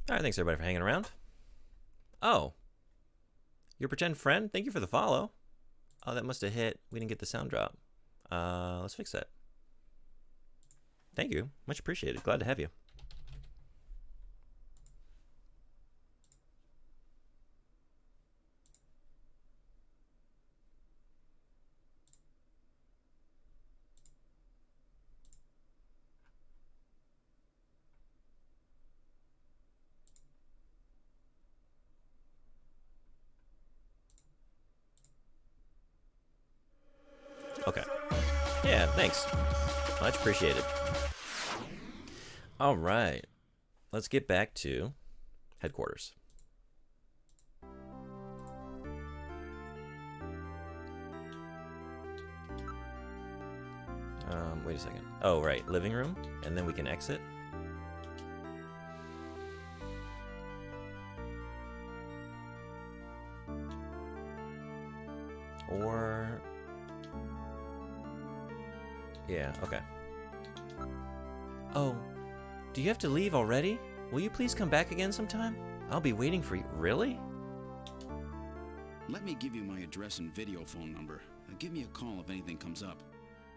Alright, thanks everybody for hanging around. Oh. Your pretend friend? Thank you for the follow. Oh, that must have hit. We didn't get the sound drop. Let's fix that. Thank you. Much appreciated. Glad to have you. Okay. Yeah, thanks. Much appreciated. All right. Let's get back to headquarters. Wait a second. Oh, right. Living room. And then we can exit. Or... yeah, okay. Oh, do you have to leave already? Will you please come back again sometime? I'll be waiting for you. Really? Let me give you my address and video phone number. Give me a call if anything comes up.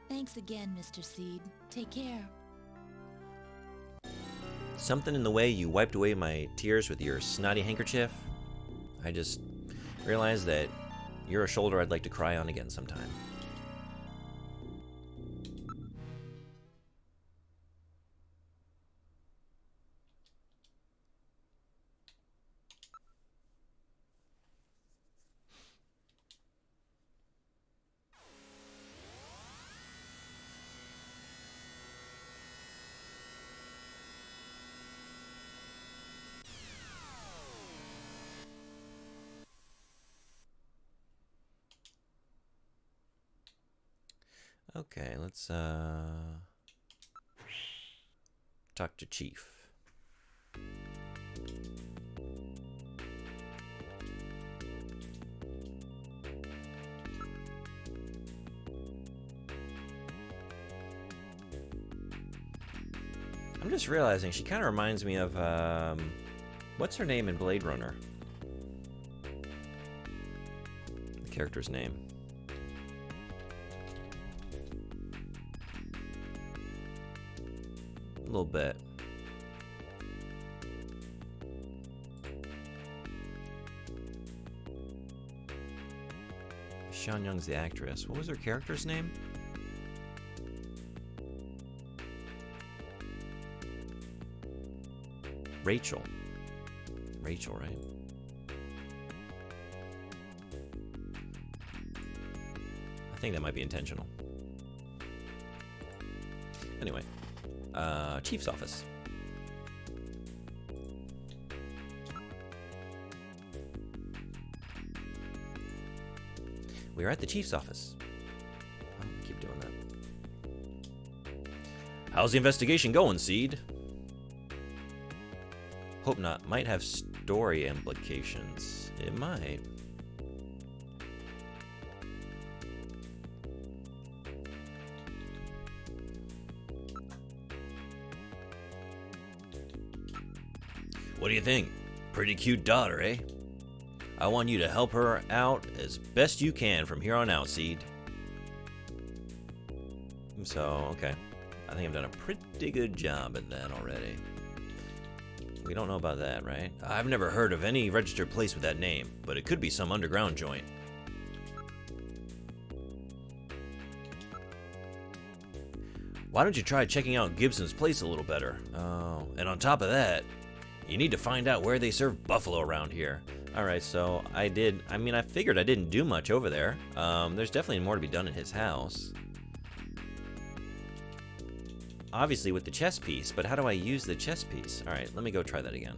Thanks again, Mr. Seed. Take care. Something in the way you wiped away my tears with your snotty handkerchief. I just realized that you're a shoulder I'd like to cry on again sometime. Okay, let's talk to Chief. I'm just realizing she kind of reminds me of what's her name in Blade Runner? The character's name. A little bit. Sean Young's the actress. What was her character's name? Rachel. Rachel, right? I think that might be intentional. Anyway. Chief's office. We are at the Chief's office. Oh, keep doing that. How's the investigation going, Seed? Hope not. Might have story implications. It might. What do you think? Pretty cute daughter, eh? I want you to help her out as best you can from here on out, Seed. So, okay. I think I've done a pretty good job at that already. We don't know about that, right? I've never heard of any registered place with that name, but it could be some underground joint. Why don't you try checking out Gibson's place a little better? Oh, and on top of that, you need to find out where they serve buffalo around here. Alright, so I figured I didn't do much over there. There's definitely more to be done in his house. Obviously with the chess piece, but how do I use the chess piece? Alright, let me go try that again.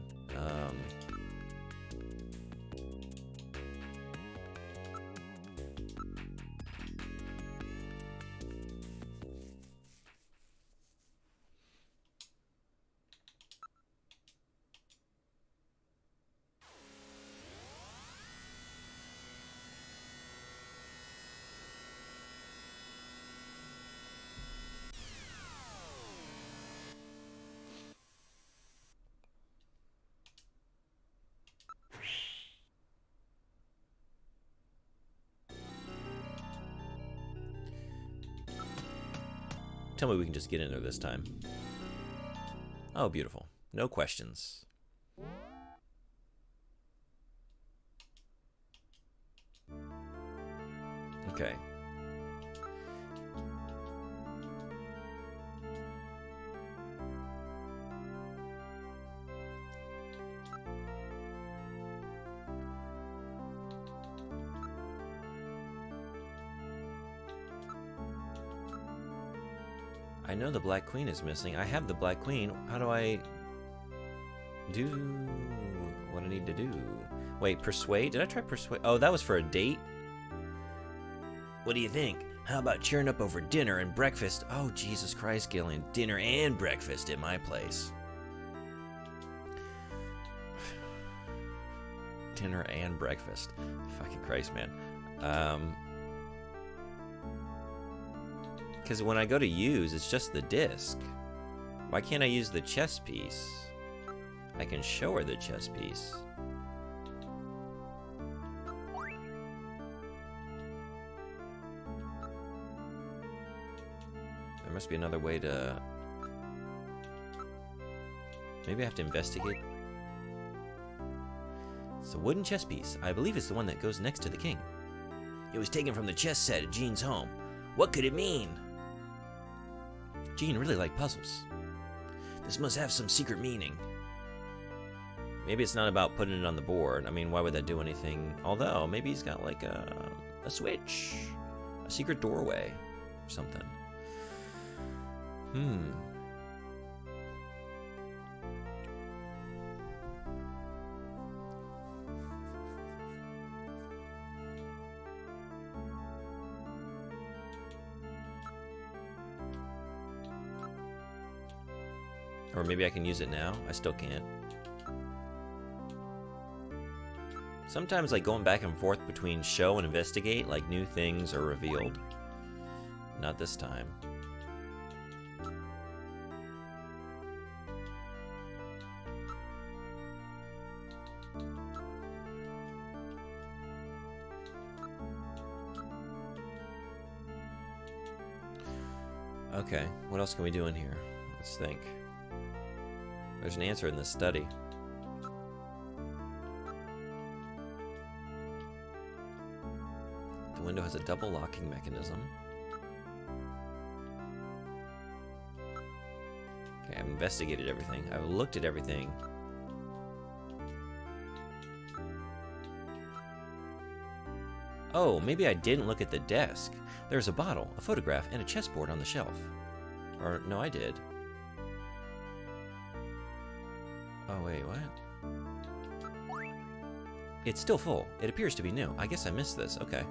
Tell me we can just get in there this time. Oh, beautiful. No questions. Okay. I know the Black Queen is missing. I have the Black Queen. How do I do what I need to do? Wait, persuade? Did I try persuade? Oh, that was for a date? What do you think? How about cheering up over dinner and breakfast? Oh, Jesus Christ, Gillian. Dinner and breakfast at my place. Dinner and breakfast. Fucking Christ, man. Because when I go to use, it's just the disc. Why can't I use the chess piece? I can show her the chess piece. There must be another way to... Maybe I have to investigate. It's a wooden chess piece. I believe it's the one that goes next to the king. It was taken from the chess set at Jean's home. What could it mean? Jean really liked puzzles. This must have some secret meaning. Maybe it's not about putting it on the board. I mean, why would that do anything? Although, maybe he's got like a switch. A secret doorway or something. Or maybe I can use it now. I still can't. Sometimes, like, going back and forth between show and investigate, like, new things are revealed. Not this time. Okay, what else can we do in here? Let's think. There's an answer in this study. The window has a double locking mechanism. Okay, I've investigated everything. I've looked at everything. Oh, maybe I didn't look at the desk. There's a bottle, a photograph, and a chessboard on the shelf. Or, no, I did. Oh, wait, what? It's still full. It appears to be new. I guess I missed this. Okay.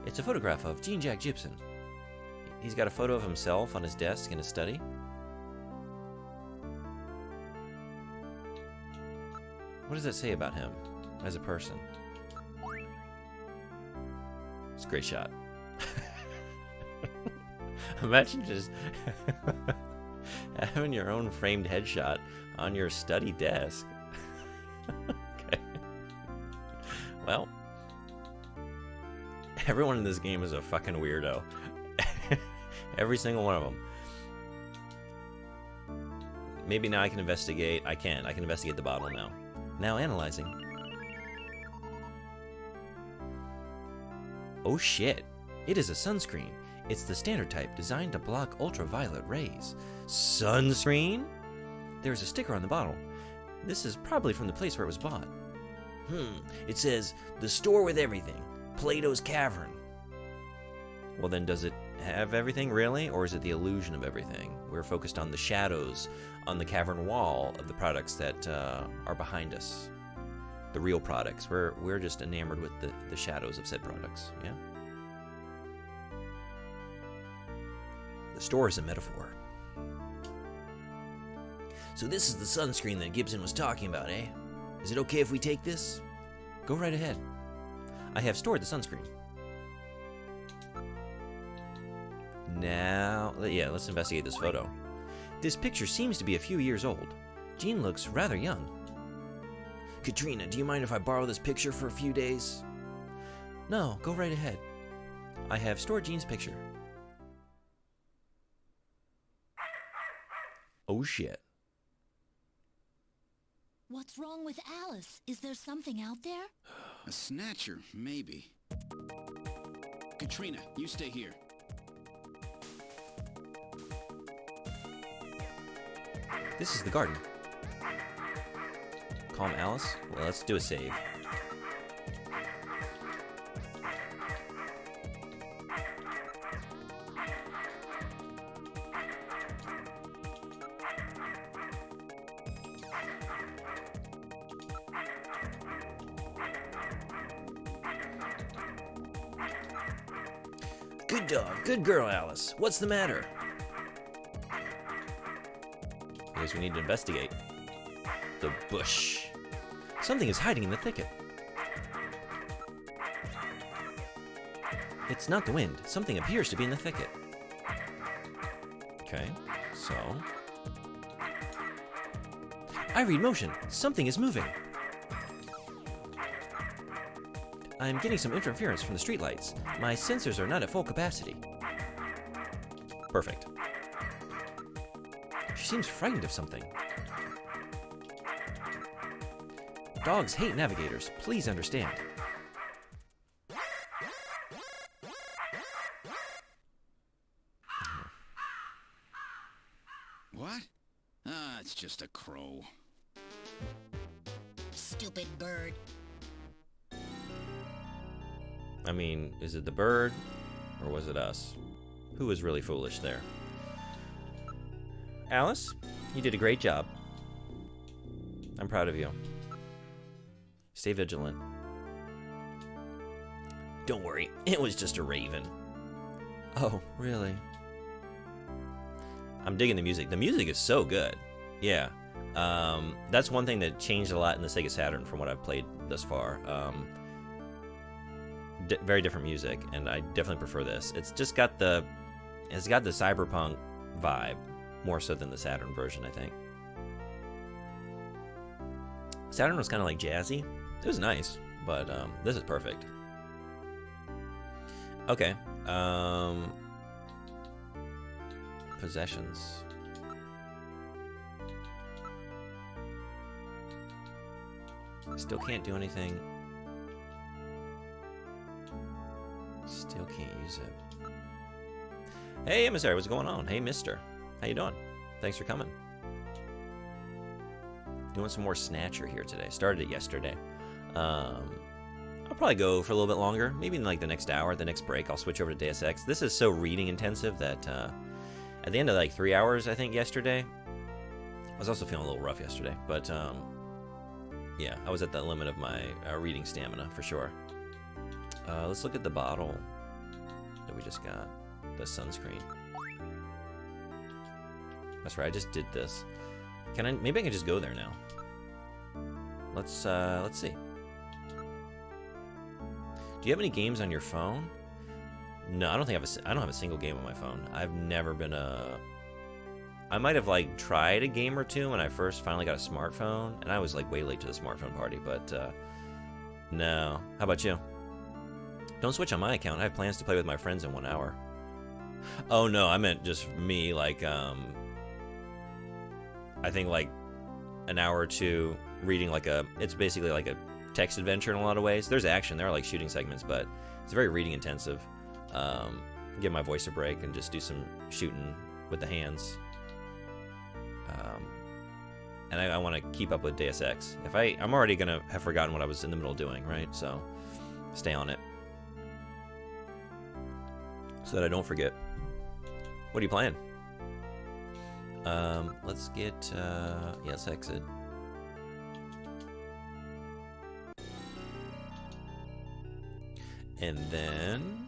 It's a photograph of Jean Jack Gibson. He's got a photo of himself on his desk in his study. What does that say about him as a person? It's a great shot. Imagine just having your own framed headshot on your study desk. Okay. Well, everyone in this game is a fucking weirdo. Every single one of them. Maybe now I can investigate. I can investigate the bottle now. Now analyzing. Oh shit. It is a sunscreen. It's the standard type designed to block ultraviolet rays. Sunscreen? There's a sticker on the bottle. This is probably from the place where it was bought. It says, the store with everything. Plato's Cavern. Well then, does it have everything really? Or is it the illusion of everything? We're focused on the shadows on the cavern wall of the products that are behind us. The real products. We're just enamored with the shadows of said products. Yeah? The store is a metaphor. So this is the sunscreen that Gibson was talking about, eh? Is it okay if we take this? Go right ahead. I have stored the sunscreen. Now, yeah, let's investigate this photo. This picture seems to be a few years old. Jean looks rather young. Katrina, do you mind if I borrow this picture for a few days? No, go right ahead. I have stored Jean's picture. Oh shit. What's wrong with Alice? Is there something out there? A Snatcher, maybe. Katrina, you stay here. This is the garden. Calm Alice? Well, let's do a save. Good dog, good girl, Alice. What's the matter? I guess we need to investigate. The bush. Something is hiding in the thicket. It's not the wind. Something appears to be in the thicket. Okay, so... I read motion. Something is moving. I'm getting some interference from the streetlights. My sensors are not at full capacity. Perfect. She seems frightened of something. Dogs hate navigators. Please understand. What? Ah, it's just a crow. Stupid bird. I mean, is it the bird, or was it us? Who was really foolish there? Alice, you did a great job. I'm proud of you. Stay vigilant. Don't worry, it was just a raven. Oh, really? I'm digging the music. The music is so good. Yeah. That's one thing that changed a lot in the Sega Saturn from what I've played thus far. Very different music, and I definitely prefer this. It's just got the cyberpunk vibe more so than the Saturn version, I think. Saturn was kind of like jazzy. It was nice, but this is perfect. Okay. Possessions. Still can't do anything. Still can't use it. Hey, emissary, what's going on? Hey, mister. How you doing? Thanks for coming. Doing some more Snatcher here today. Started it yesterday. I'll probably go for a little bit longer. Maybe in like the next hour, the next break, I'll switch over to Deus Ex. This is so reading intensive that at the end of like 3 hours, I think, yesterday, I was also feeling a little rough yesterday. But yeah, I was at the limit of my reading stamina for sure. Let's look at the bottle that we just got. The sunscreen. That's right, I just did this. Can I? Maybe I can just go there now. Let's see. Do you have any games on your phone? No, I don't have a single game on my phone. I've never been I might have like tried a game or two when I first finally got a smartphone, and I was like way late to the smartphone party. But no. How about you? Don't switch on my account. I have plans to play with my friends in 1 hour. Oh no, I meant just me. Like I think like an hour or two reading like it's basically like a text adventure in a lot of ways. There's action, there are like shooting segments, but it's very reading intensive. Give my voice a break and just do some shooting with the hands. And I want to keep up with Deus Ex. I'm already gonna have forgotten what I was in the middle of doing, right? So stay on it so that I don't forget. What are you playing? Let's get, let's exit. And then...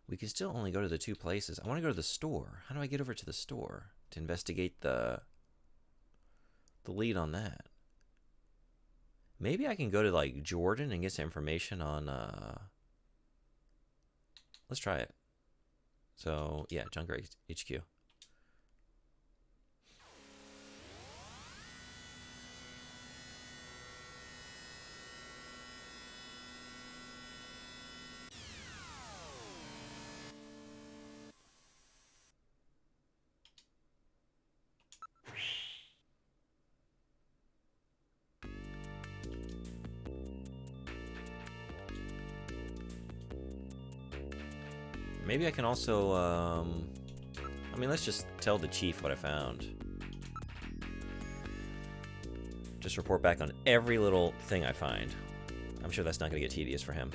we can still only go to the two places. I want to go to the store. How do I get over to the store to investigate the lead on that? Maybe I can go to, like, Jordan and get some information on, let's try it. So, yeah, Junker HQ. Maybe I can also, I mean, let's just tell the chief what I found. Just report back on every little thing I find. I'm sure that's not going to get tedious for him.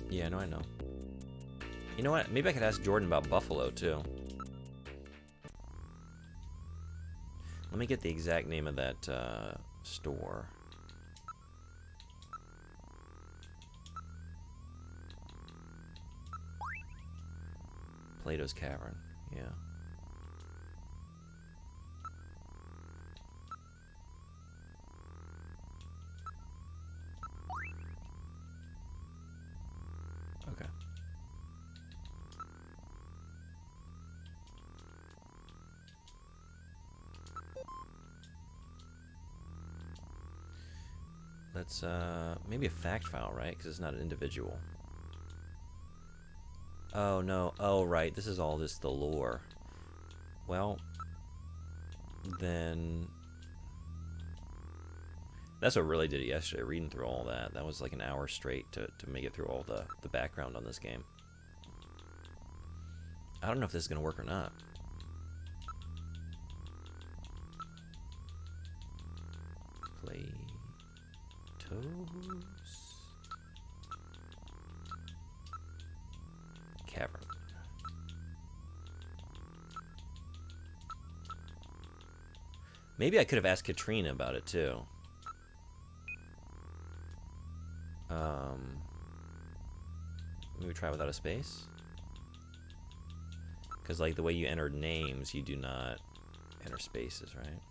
Yeah, no, I know. You know what? Maybe I could ask Jordan about Buffalo, too. Let me get the exact name of that store. Plato's Cavern, yeah. Okay. Let's, maybe a fact file, right? Because it's not an individual. Oh, no. Oh, right. This is all just the lore. Well, then... That's what really did it yesterday, reading through all that. That was like an hour straight to make it through all the background on this game. I don't know if this is going to work or not. Plato's Cavern. Maybe I could have asked Katrina about it too. Maybe try without a space? Because like the way you enter names, you do not enter spaces, right?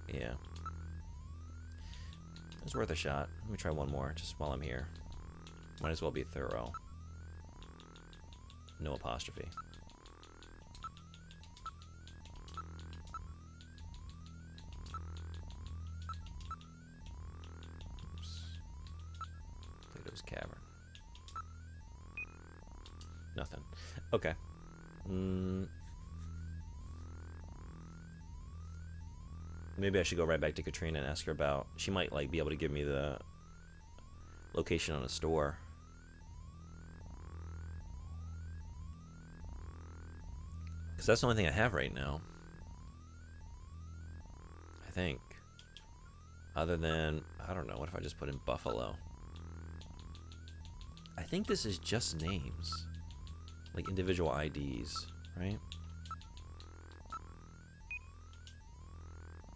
Yeah. It's worth a shot. Let me try one more, just while I'm here. Might as well be thorough. No apostrophe. Oops. Plato's Cavern. Nothing. Okay. Maybe I should go right back to Katrina and ask her about... She might, like, be able to give me the location on a store. Because that's the only thing I have right now. I think. Other than... I don't know. What if I just put in Buffalo? I think this is just names. Like individual IDs, right?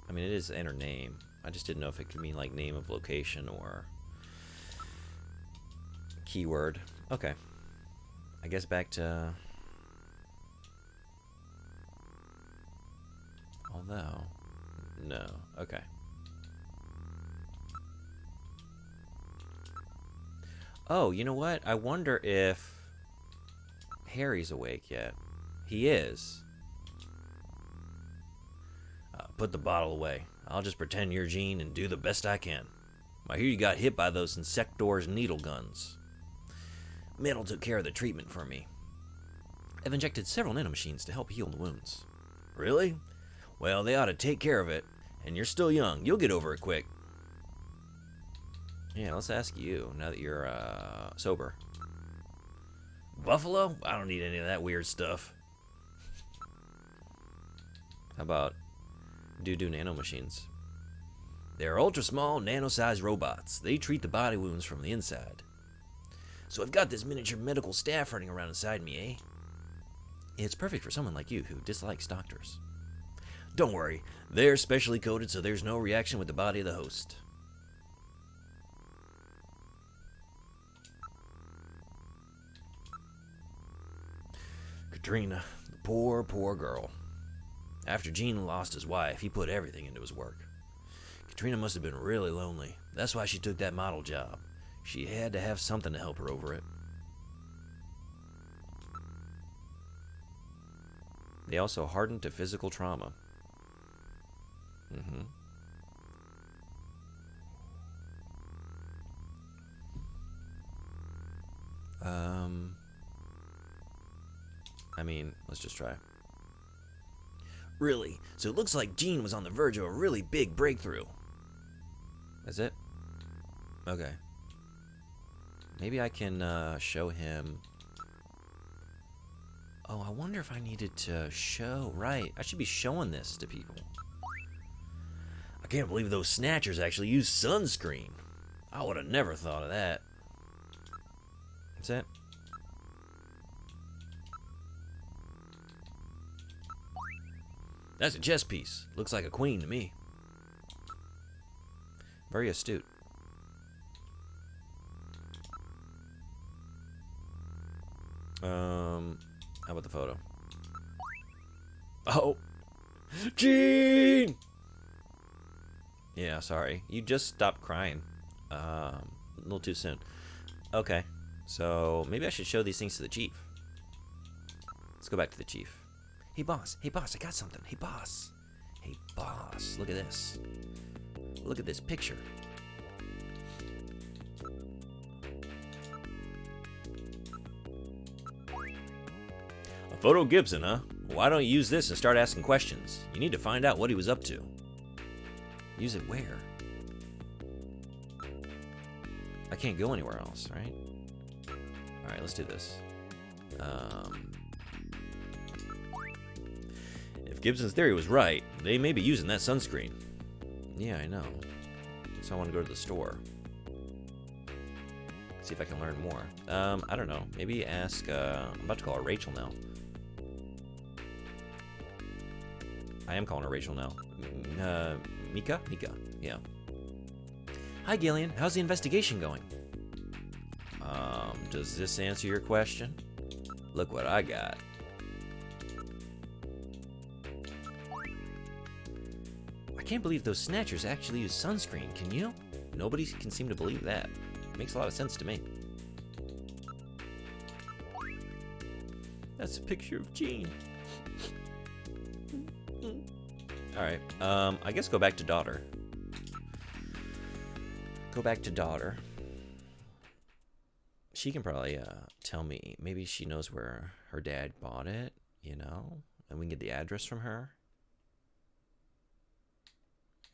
I mean, it is enter name. I just didn't know if it could mean like name of location or keyword. Okay. I guess back to... Although... No. Okay. Oh, you know what? I wonder if Harry's awake yet. He is. Put the bottle away. I'll just pretend you're Jean and do the best I can. I hear you got hit by those insectors needle guns. Metal took care of the treatment for me. I've injected several nanomachines to help heal the wounds. Really? Well, they ought to take care of it. And you're still young. You'll get over it quick. Yeah, let's ask you, now that you're, sober. Buffalo? I don't need any of that weird stuff. How about doo-doo nanomachines? They're ultra-small, nano-sized robots. They treat the body wounds from the inside. So I've got this miniature medical staff running around inside me, eh? It's perfect for someone like you who dislikes doctors. Don't worry, they're specially coded so there's no reaction with the body of the host. Katrina, the poor, poor girl. After Gene lost his wife, he put everything into his work. Katrina must have been really lonely. That's why she took that model job. She had to have something to help her over it. They also hardened to physical trauma. I mean, let's just try. Really? So it looks like Gene was on the verge of a really big breakthrough. That's it? Okay. Maybe I can show him. Oh, I wonder if I needed to show. Right. I should be showing this to people. I can't believe those snatchers actually use sunscreen. I would have never thought of that. That's it. That's a chess piece. Looks like a queen to me. Very astute. How about the photo? Oh. Gene! Yeah, sorry. You just stopped crying. A little too soon. Okay. So, maybe I should show these things to the chief. Let's go back to the chief. Hey, boss, I got something. Hey, boss. Hey, boss, look at this. Look at this picture. A photo of Gibson, huh? Why don't you use this and start asking questions? You need to find out what he was up to. Use it where? I can't go anywhere else, right? Alright, let's do this. If Gibson's theory was right, they may be using that sunscreen. Yeah, I know. So I want to go to the store. See if I can learn more. I don't know. Maybe ask, I'm about to call her Rachel now. I am calling her Rachel now. Mika? Mika, yeah. Hi, Gillian. How's the investigation going? Does this answer your question? Look what I got. I can't believe those snatchers actually use sunscreen, can you? Nobody can seem to believe that. Makes a lot of sense to me. That's a picture of Gene. Alright, I guess go back to daughter. Go back to daughter. She can probably tell me. Maybe she knows where her dad bought it, you know? And we can get the address from her.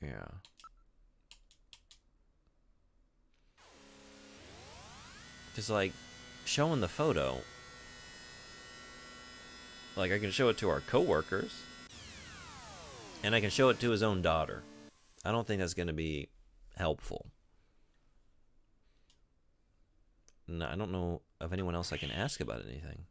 Yeah. Because, like, showing the photo, like, I can show it to our coworkers, and I can show it to his own daughter. I don't think that's going to be helpful. No, I don't know of anyone else I can ask about anything.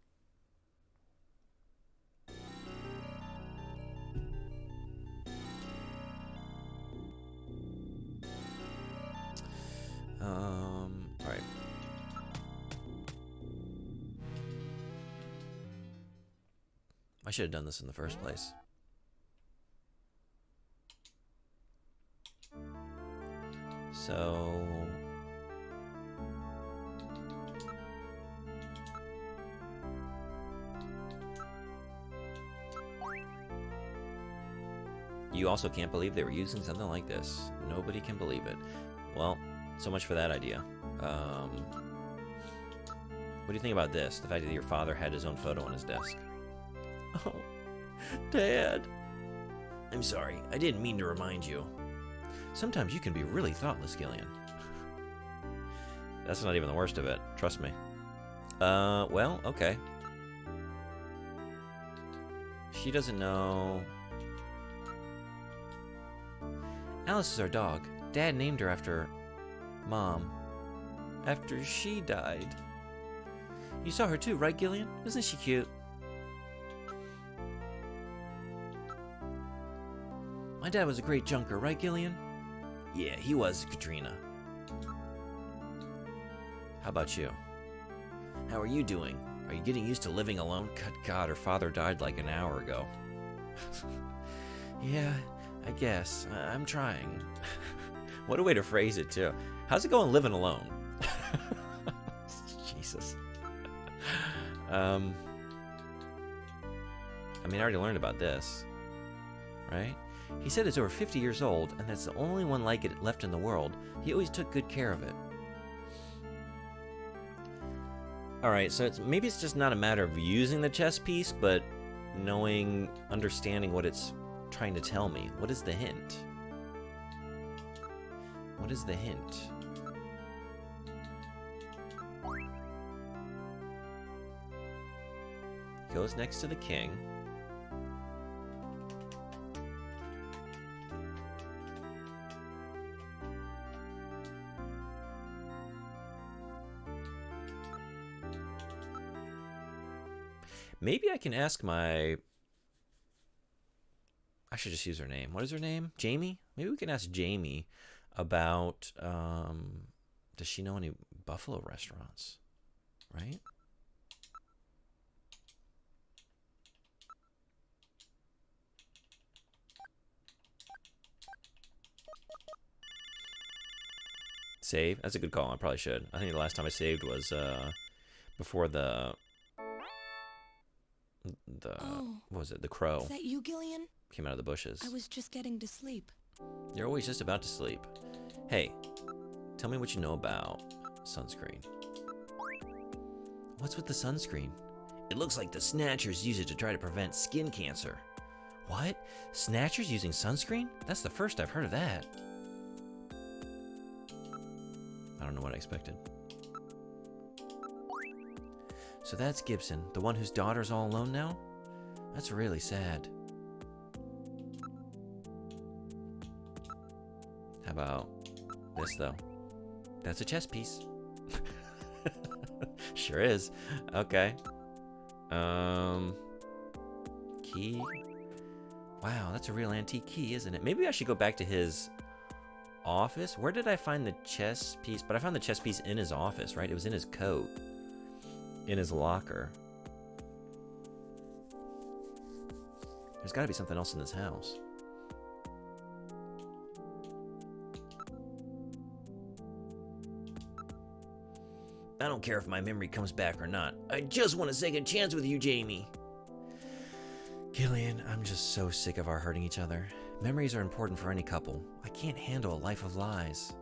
Alright. I should have done this in the first place. So... You also can't believe they were using something like this. Nobody can believe it. Well, so much for that idea. What do you think about this? The fact that your father had his own photo on his desk. Oh, Dad. I'm sorry. I didn't mean to remind you. Sometimes you can be really thoughtless, Gillian. That's not even the worst of it. Trust me. Well, okay. She doesn't know... Alice is our dog. Dad named her after Mom. After she died. You saw her too, right, Gillian? Isn't she cute? My dad was a great junker, right, Gillian? Yeah, he was, Katrina. How about you? How are you doing? Are you getting used to living alone? Good God, her father died like an hour ago. Yeah, I guess. I'm trying. What a way to phrase it, too. How's it going living alone? Jesus. I mean, I already learned about this. Right? He said it's over 50 years old, and that's the only one like it left in the world. He always took good care of it. Alright, so maybe it's just not a matter of using the chess piece, but understanding what it's trying to tell me. What is the hint? What is the hint? Goes next to the king. Maybe I can ask my... I should just use her name. What is her name? Jamie? Maybe we can ask Jamie about... does she know any Buffalo restaurants? Right? Save? That's a good call. I probably should. I think the last time I saved was before the what was it? The crow. Is that you, Gillian? Came out of the bushes. I was just getting to sleep. You're always just about to sleep. Hey, tell me what you know about sunscreen. What's with the sunscreen? It looks like the Snatchers use it to try to prevent skin cancer. What? Snatchers using sunscreen? That's the first I've heard of that. I don't know what I expected. So that's Gibson, the one whose daughter's all alone now? That's really sad. How about this, though? That's a chess piece. Sure is. Okay. Key. Wow, that's a real antique key, isn't it? Maybe I should go back to his office. Where did I find the chess piece? But I found the chess piece in his office, right? It was in his coat. In his locker. There's got to be something else in this house. I don't care if my memory comes back or not. I just want a second chance with you, Jamie. Gillian, I'm just so sick of our hurting each other. Memories are important for any couple. I can't handle a life of lies.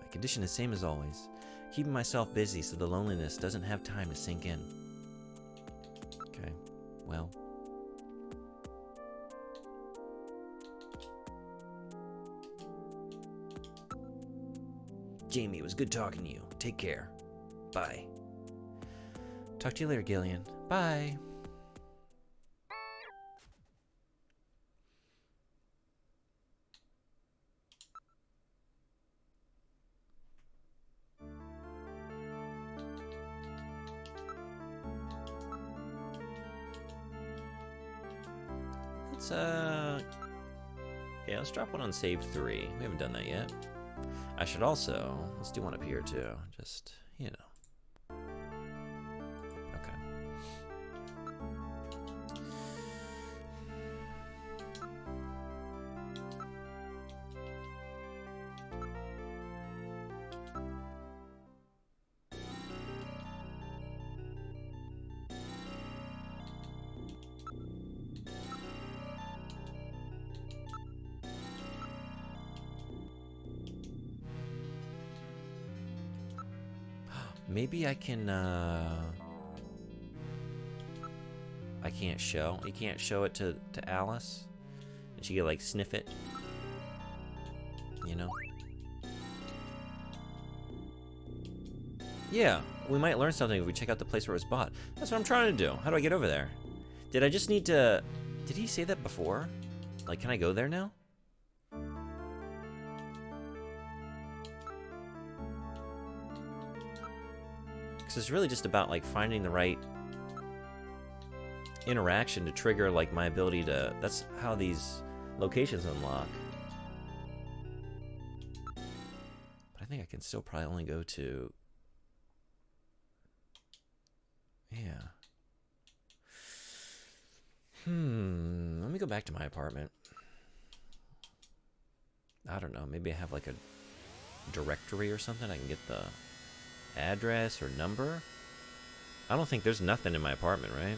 My condition is same as always. Keeping myself busy so the loneliness doesn't have time to sink in. Okay, well. Jamie, it was good talking to you. Take care. Bye. Talk to you later, Gillian. Bye. Let's, yeah, let's drop one on save 3. We haven't done that yet. I should also, let's do one up here too. Just, you know. Okay. Maybe I can, I can't show. You can't show it to Alice? And she could, like, sniff it? You know? Yeah, we might learn something if we check out the place where it was bought. That's what I'm trying to do. How do I get over there? Did I just need to... Did he say that before? Like, can I go there now? Because it's really just about, like, finding the right interaction to trigger, like, my ability to... That's how these locations unlock. But I think I can still probably only go to... Yeah. Let me go back to my apartment. I don't know. Maybe I have, like, a directory or something. I can get the address or number. I don't think there's nothing in my apartment, right?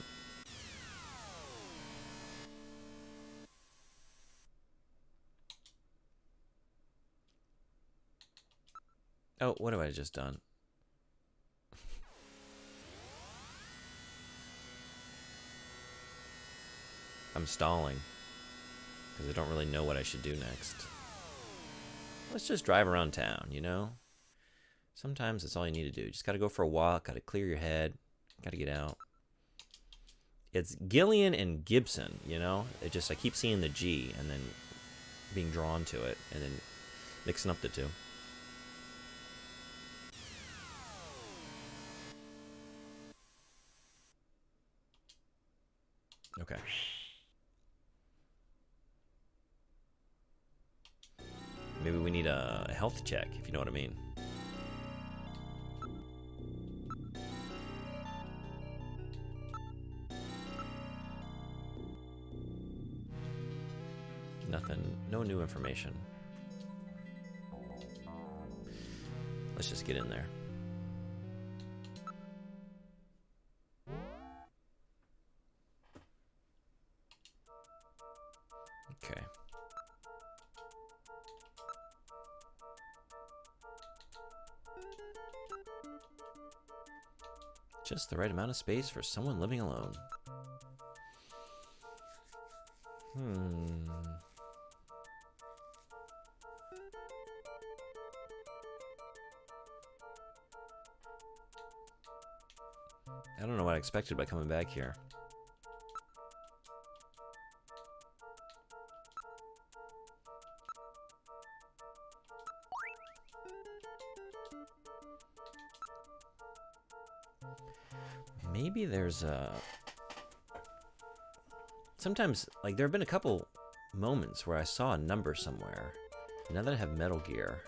Oh, what have I just done? I'm stalling because I don't really know what I should do next. Let's just drive around town, you know? Sometimes that's all you need to do. You just got to go for a walk, got to clear your head, got to get out. It's Gillian and Gibson, you know? It just, I keep seeing the G and then being drawn to it and then mixing up the two. Okay. Maybe we need a health check, if you know what I mean. Nothing, no new information. Let's just get in there. Okay. Just the right amount of space for someone living alone. I don't know what I expected by coming back here. Maybe there's a... Sometimes, like, there have been a couple moments where I saw a number somewhere. Now that I have Metal Gear.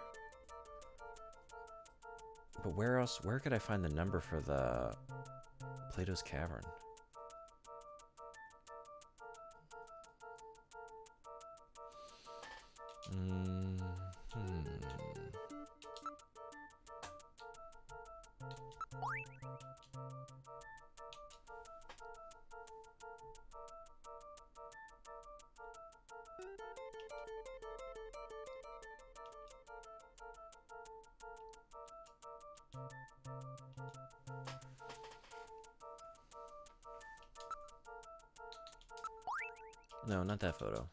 But where else? Where could I find the number for the Plato's Cavern? No, not that photo.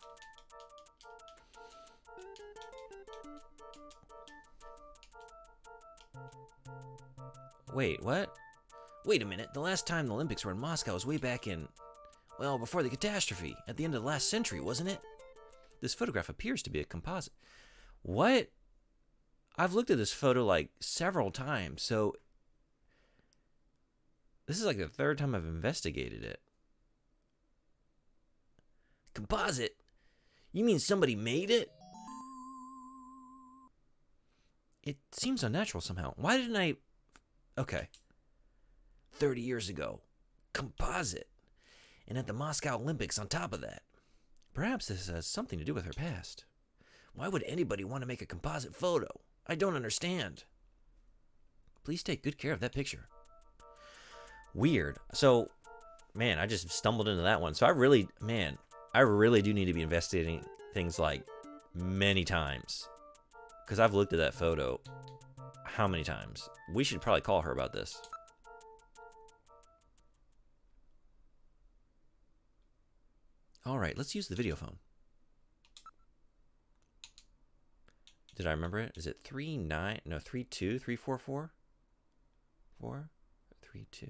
Wait, what? Wait a minute. The last time the Olympics were in Moscow was way back in, well, before the catastrophe, at the end of the last century, wasn't it? This photograph appears to be a composite. What? I've looked at this photo like several times, so this is like the third time I've investigated it. Composite? You mean somebody made it? It seems unnatural somehow. Why didn't I... Okay. 30 years ago. Composite. And at the Moscow Olympics on top of that. Perhaps this has something to do with her past. Why would anybody want to make a composite photo? I don't understand. Please take good care of that picture. Weird. So, man, I just stumbled into that one. So I really do need to be investigating things like many times. Because I've looked at that photo how many times? We should probably call her about this. All right, let's use the video phone. Did I remember it? Is it 32344? 432?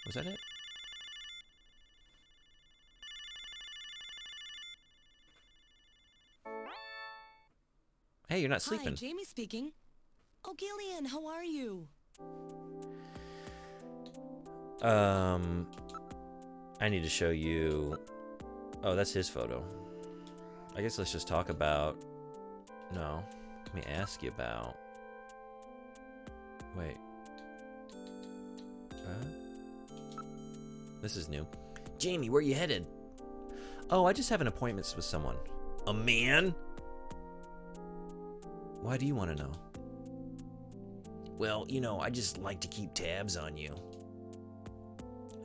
Was that it? Hey, you're not sleeping. Hi, Jamie speaking. Oh, Gillian, how are you? I need to show you... Oh, that's his photo. I guess let's just talk about... No. Let me ask you about... Wait. This is new. Jamie, where you headed? Oh, I just have an appointment with someone. A man? Why do you want to know? Well, you know, I just like to keep tabs on you.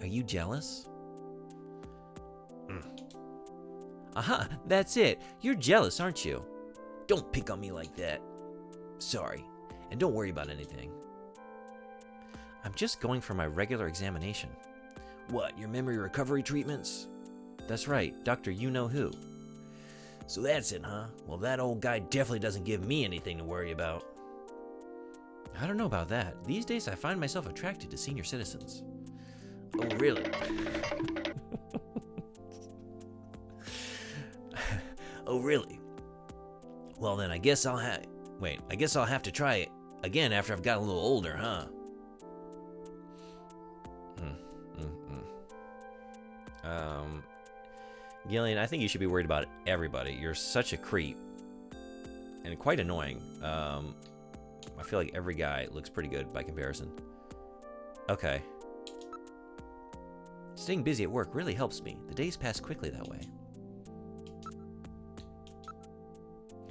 Are you jealous? Aha, that's it. You're jealous, aren't you? Don't pick on me like that. Sorry, and don't worry about anything. I'm just going for my regular examination. What, your memory recovery treatments? That's right, Dr. You-Know-Who. So that's it, huh? Well, that old guy definitely doesn't give me anything to worry about. I don't know about that. These days I find myself attracted to senior citizens. Oh, really? Oh, really? Well, then I guess I'll have to try it again after I've got a little older, huh? Gillian, I think you should be worried about everybody. You're such a creep. And quite annoying. I feel like every guy looks pretty good by comparison. Okay. Staying busy at work really helps me. The days pass quickly that way.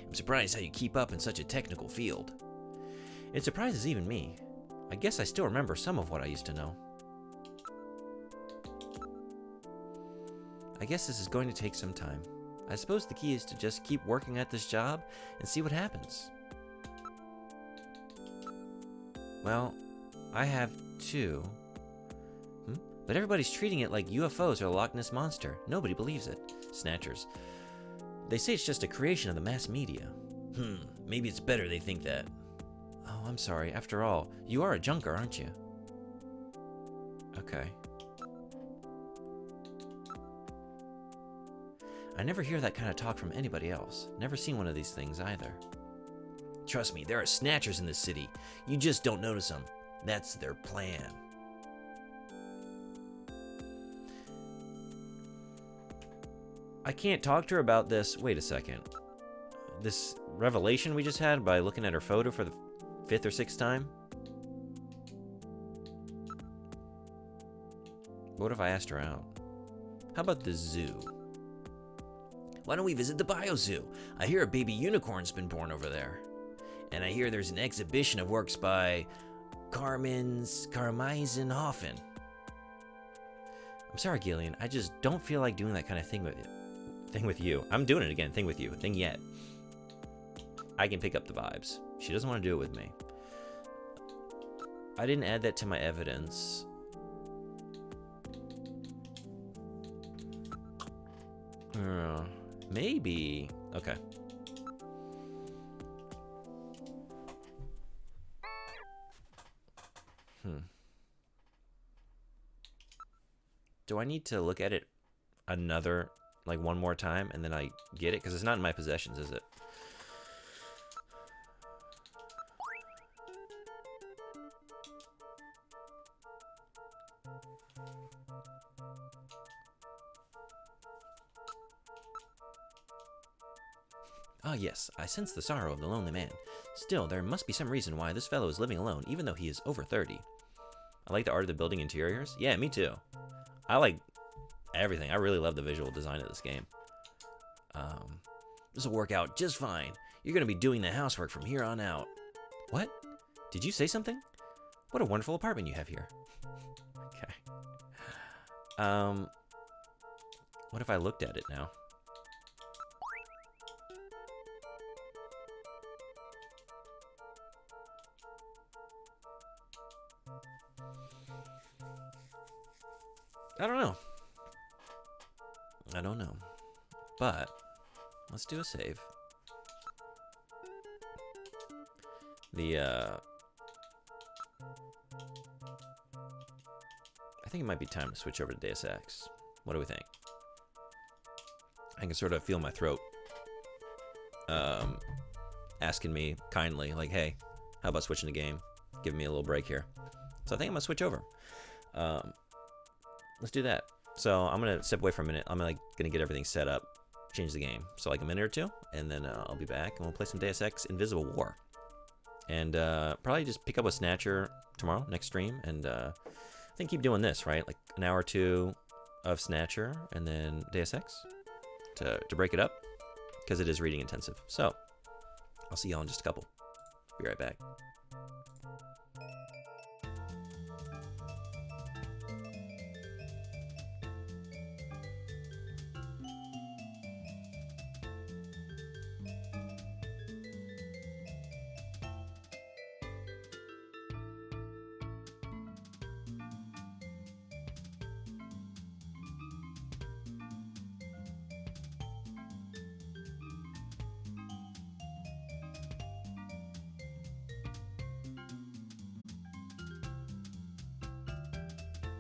I'm surprised how you keep up in such a technical field. It surprises even me. I guess I still remember some of what I used to know. I guess this is going to take some time. I suppose the key is to just keep working at this job and see what happens. Well, I have too. But everybody's treating it like UFOs or the Loch Ness Monster. Nobody believes it. Snatchers. They say it's just a creation of the mass media. Maybe it's better they think that. Oh, I'm sorry. After all, you are a junker, aren't you? Okay. I never hear that kind of talk from anybody else. Never seen one of these things either. Trust me, there are snatchers in this city. You just don't notice them. That's their plan. I can't talk to her about this. Wait a second. This revelation we just had by looking at her photo for the 5th or 6th time? What if I asked her out? How about the zoo? Why don't we visit the bio zoo? I hear a baby unicorn's been born over there. And I hear there's an exhibition of works by Karmaisenhofen. I'm sorry, Gillian. I just don't feel like doing that kind of thing with you. I'm doing it again. Thing with you. Thing yet. I can pick up the vibes. She doesn't want to do it with me. I didn't add that to my evidence. Maybe. Okay. Do I need to look at it one more time and then I get it? Because it's not in my possessions, is it? Ah, yes, I sense the sorrow of the lonely man. Still, there must be some reason why this fellow is living alone, even though he is over 30. I like the art of the building interiors. Yeah, me too. I like everything. I really love the visual design of this game. This will work out just fine. You're going to be doing the housework from here on out. What? Did you say something? What a wonderful apartment you have here. Okay. What if I looked at it now? I don't know. But let's do a save. I think it might be time to switch over to Deus Ex. What do we think? I can sort of feel my throat asking me kindly, like, hey, how about switching the game? Giving me a little break here. So I think I'm gonna switch over. Let's do that. So I'm gonna step away for a minute. I'm gonna get everything set up, change the game. So like a minute or two, and then I'll be back and we'll play some Deus Ex Invisible War. And probably just pick up a Snatcher tomorrow, next stream, and I think keep doing this, right? Like an hour or two of Snatcher, and then Deus Ex to break it up, because it is reading intensive. So I'll see y'all in just a couple. Be right back.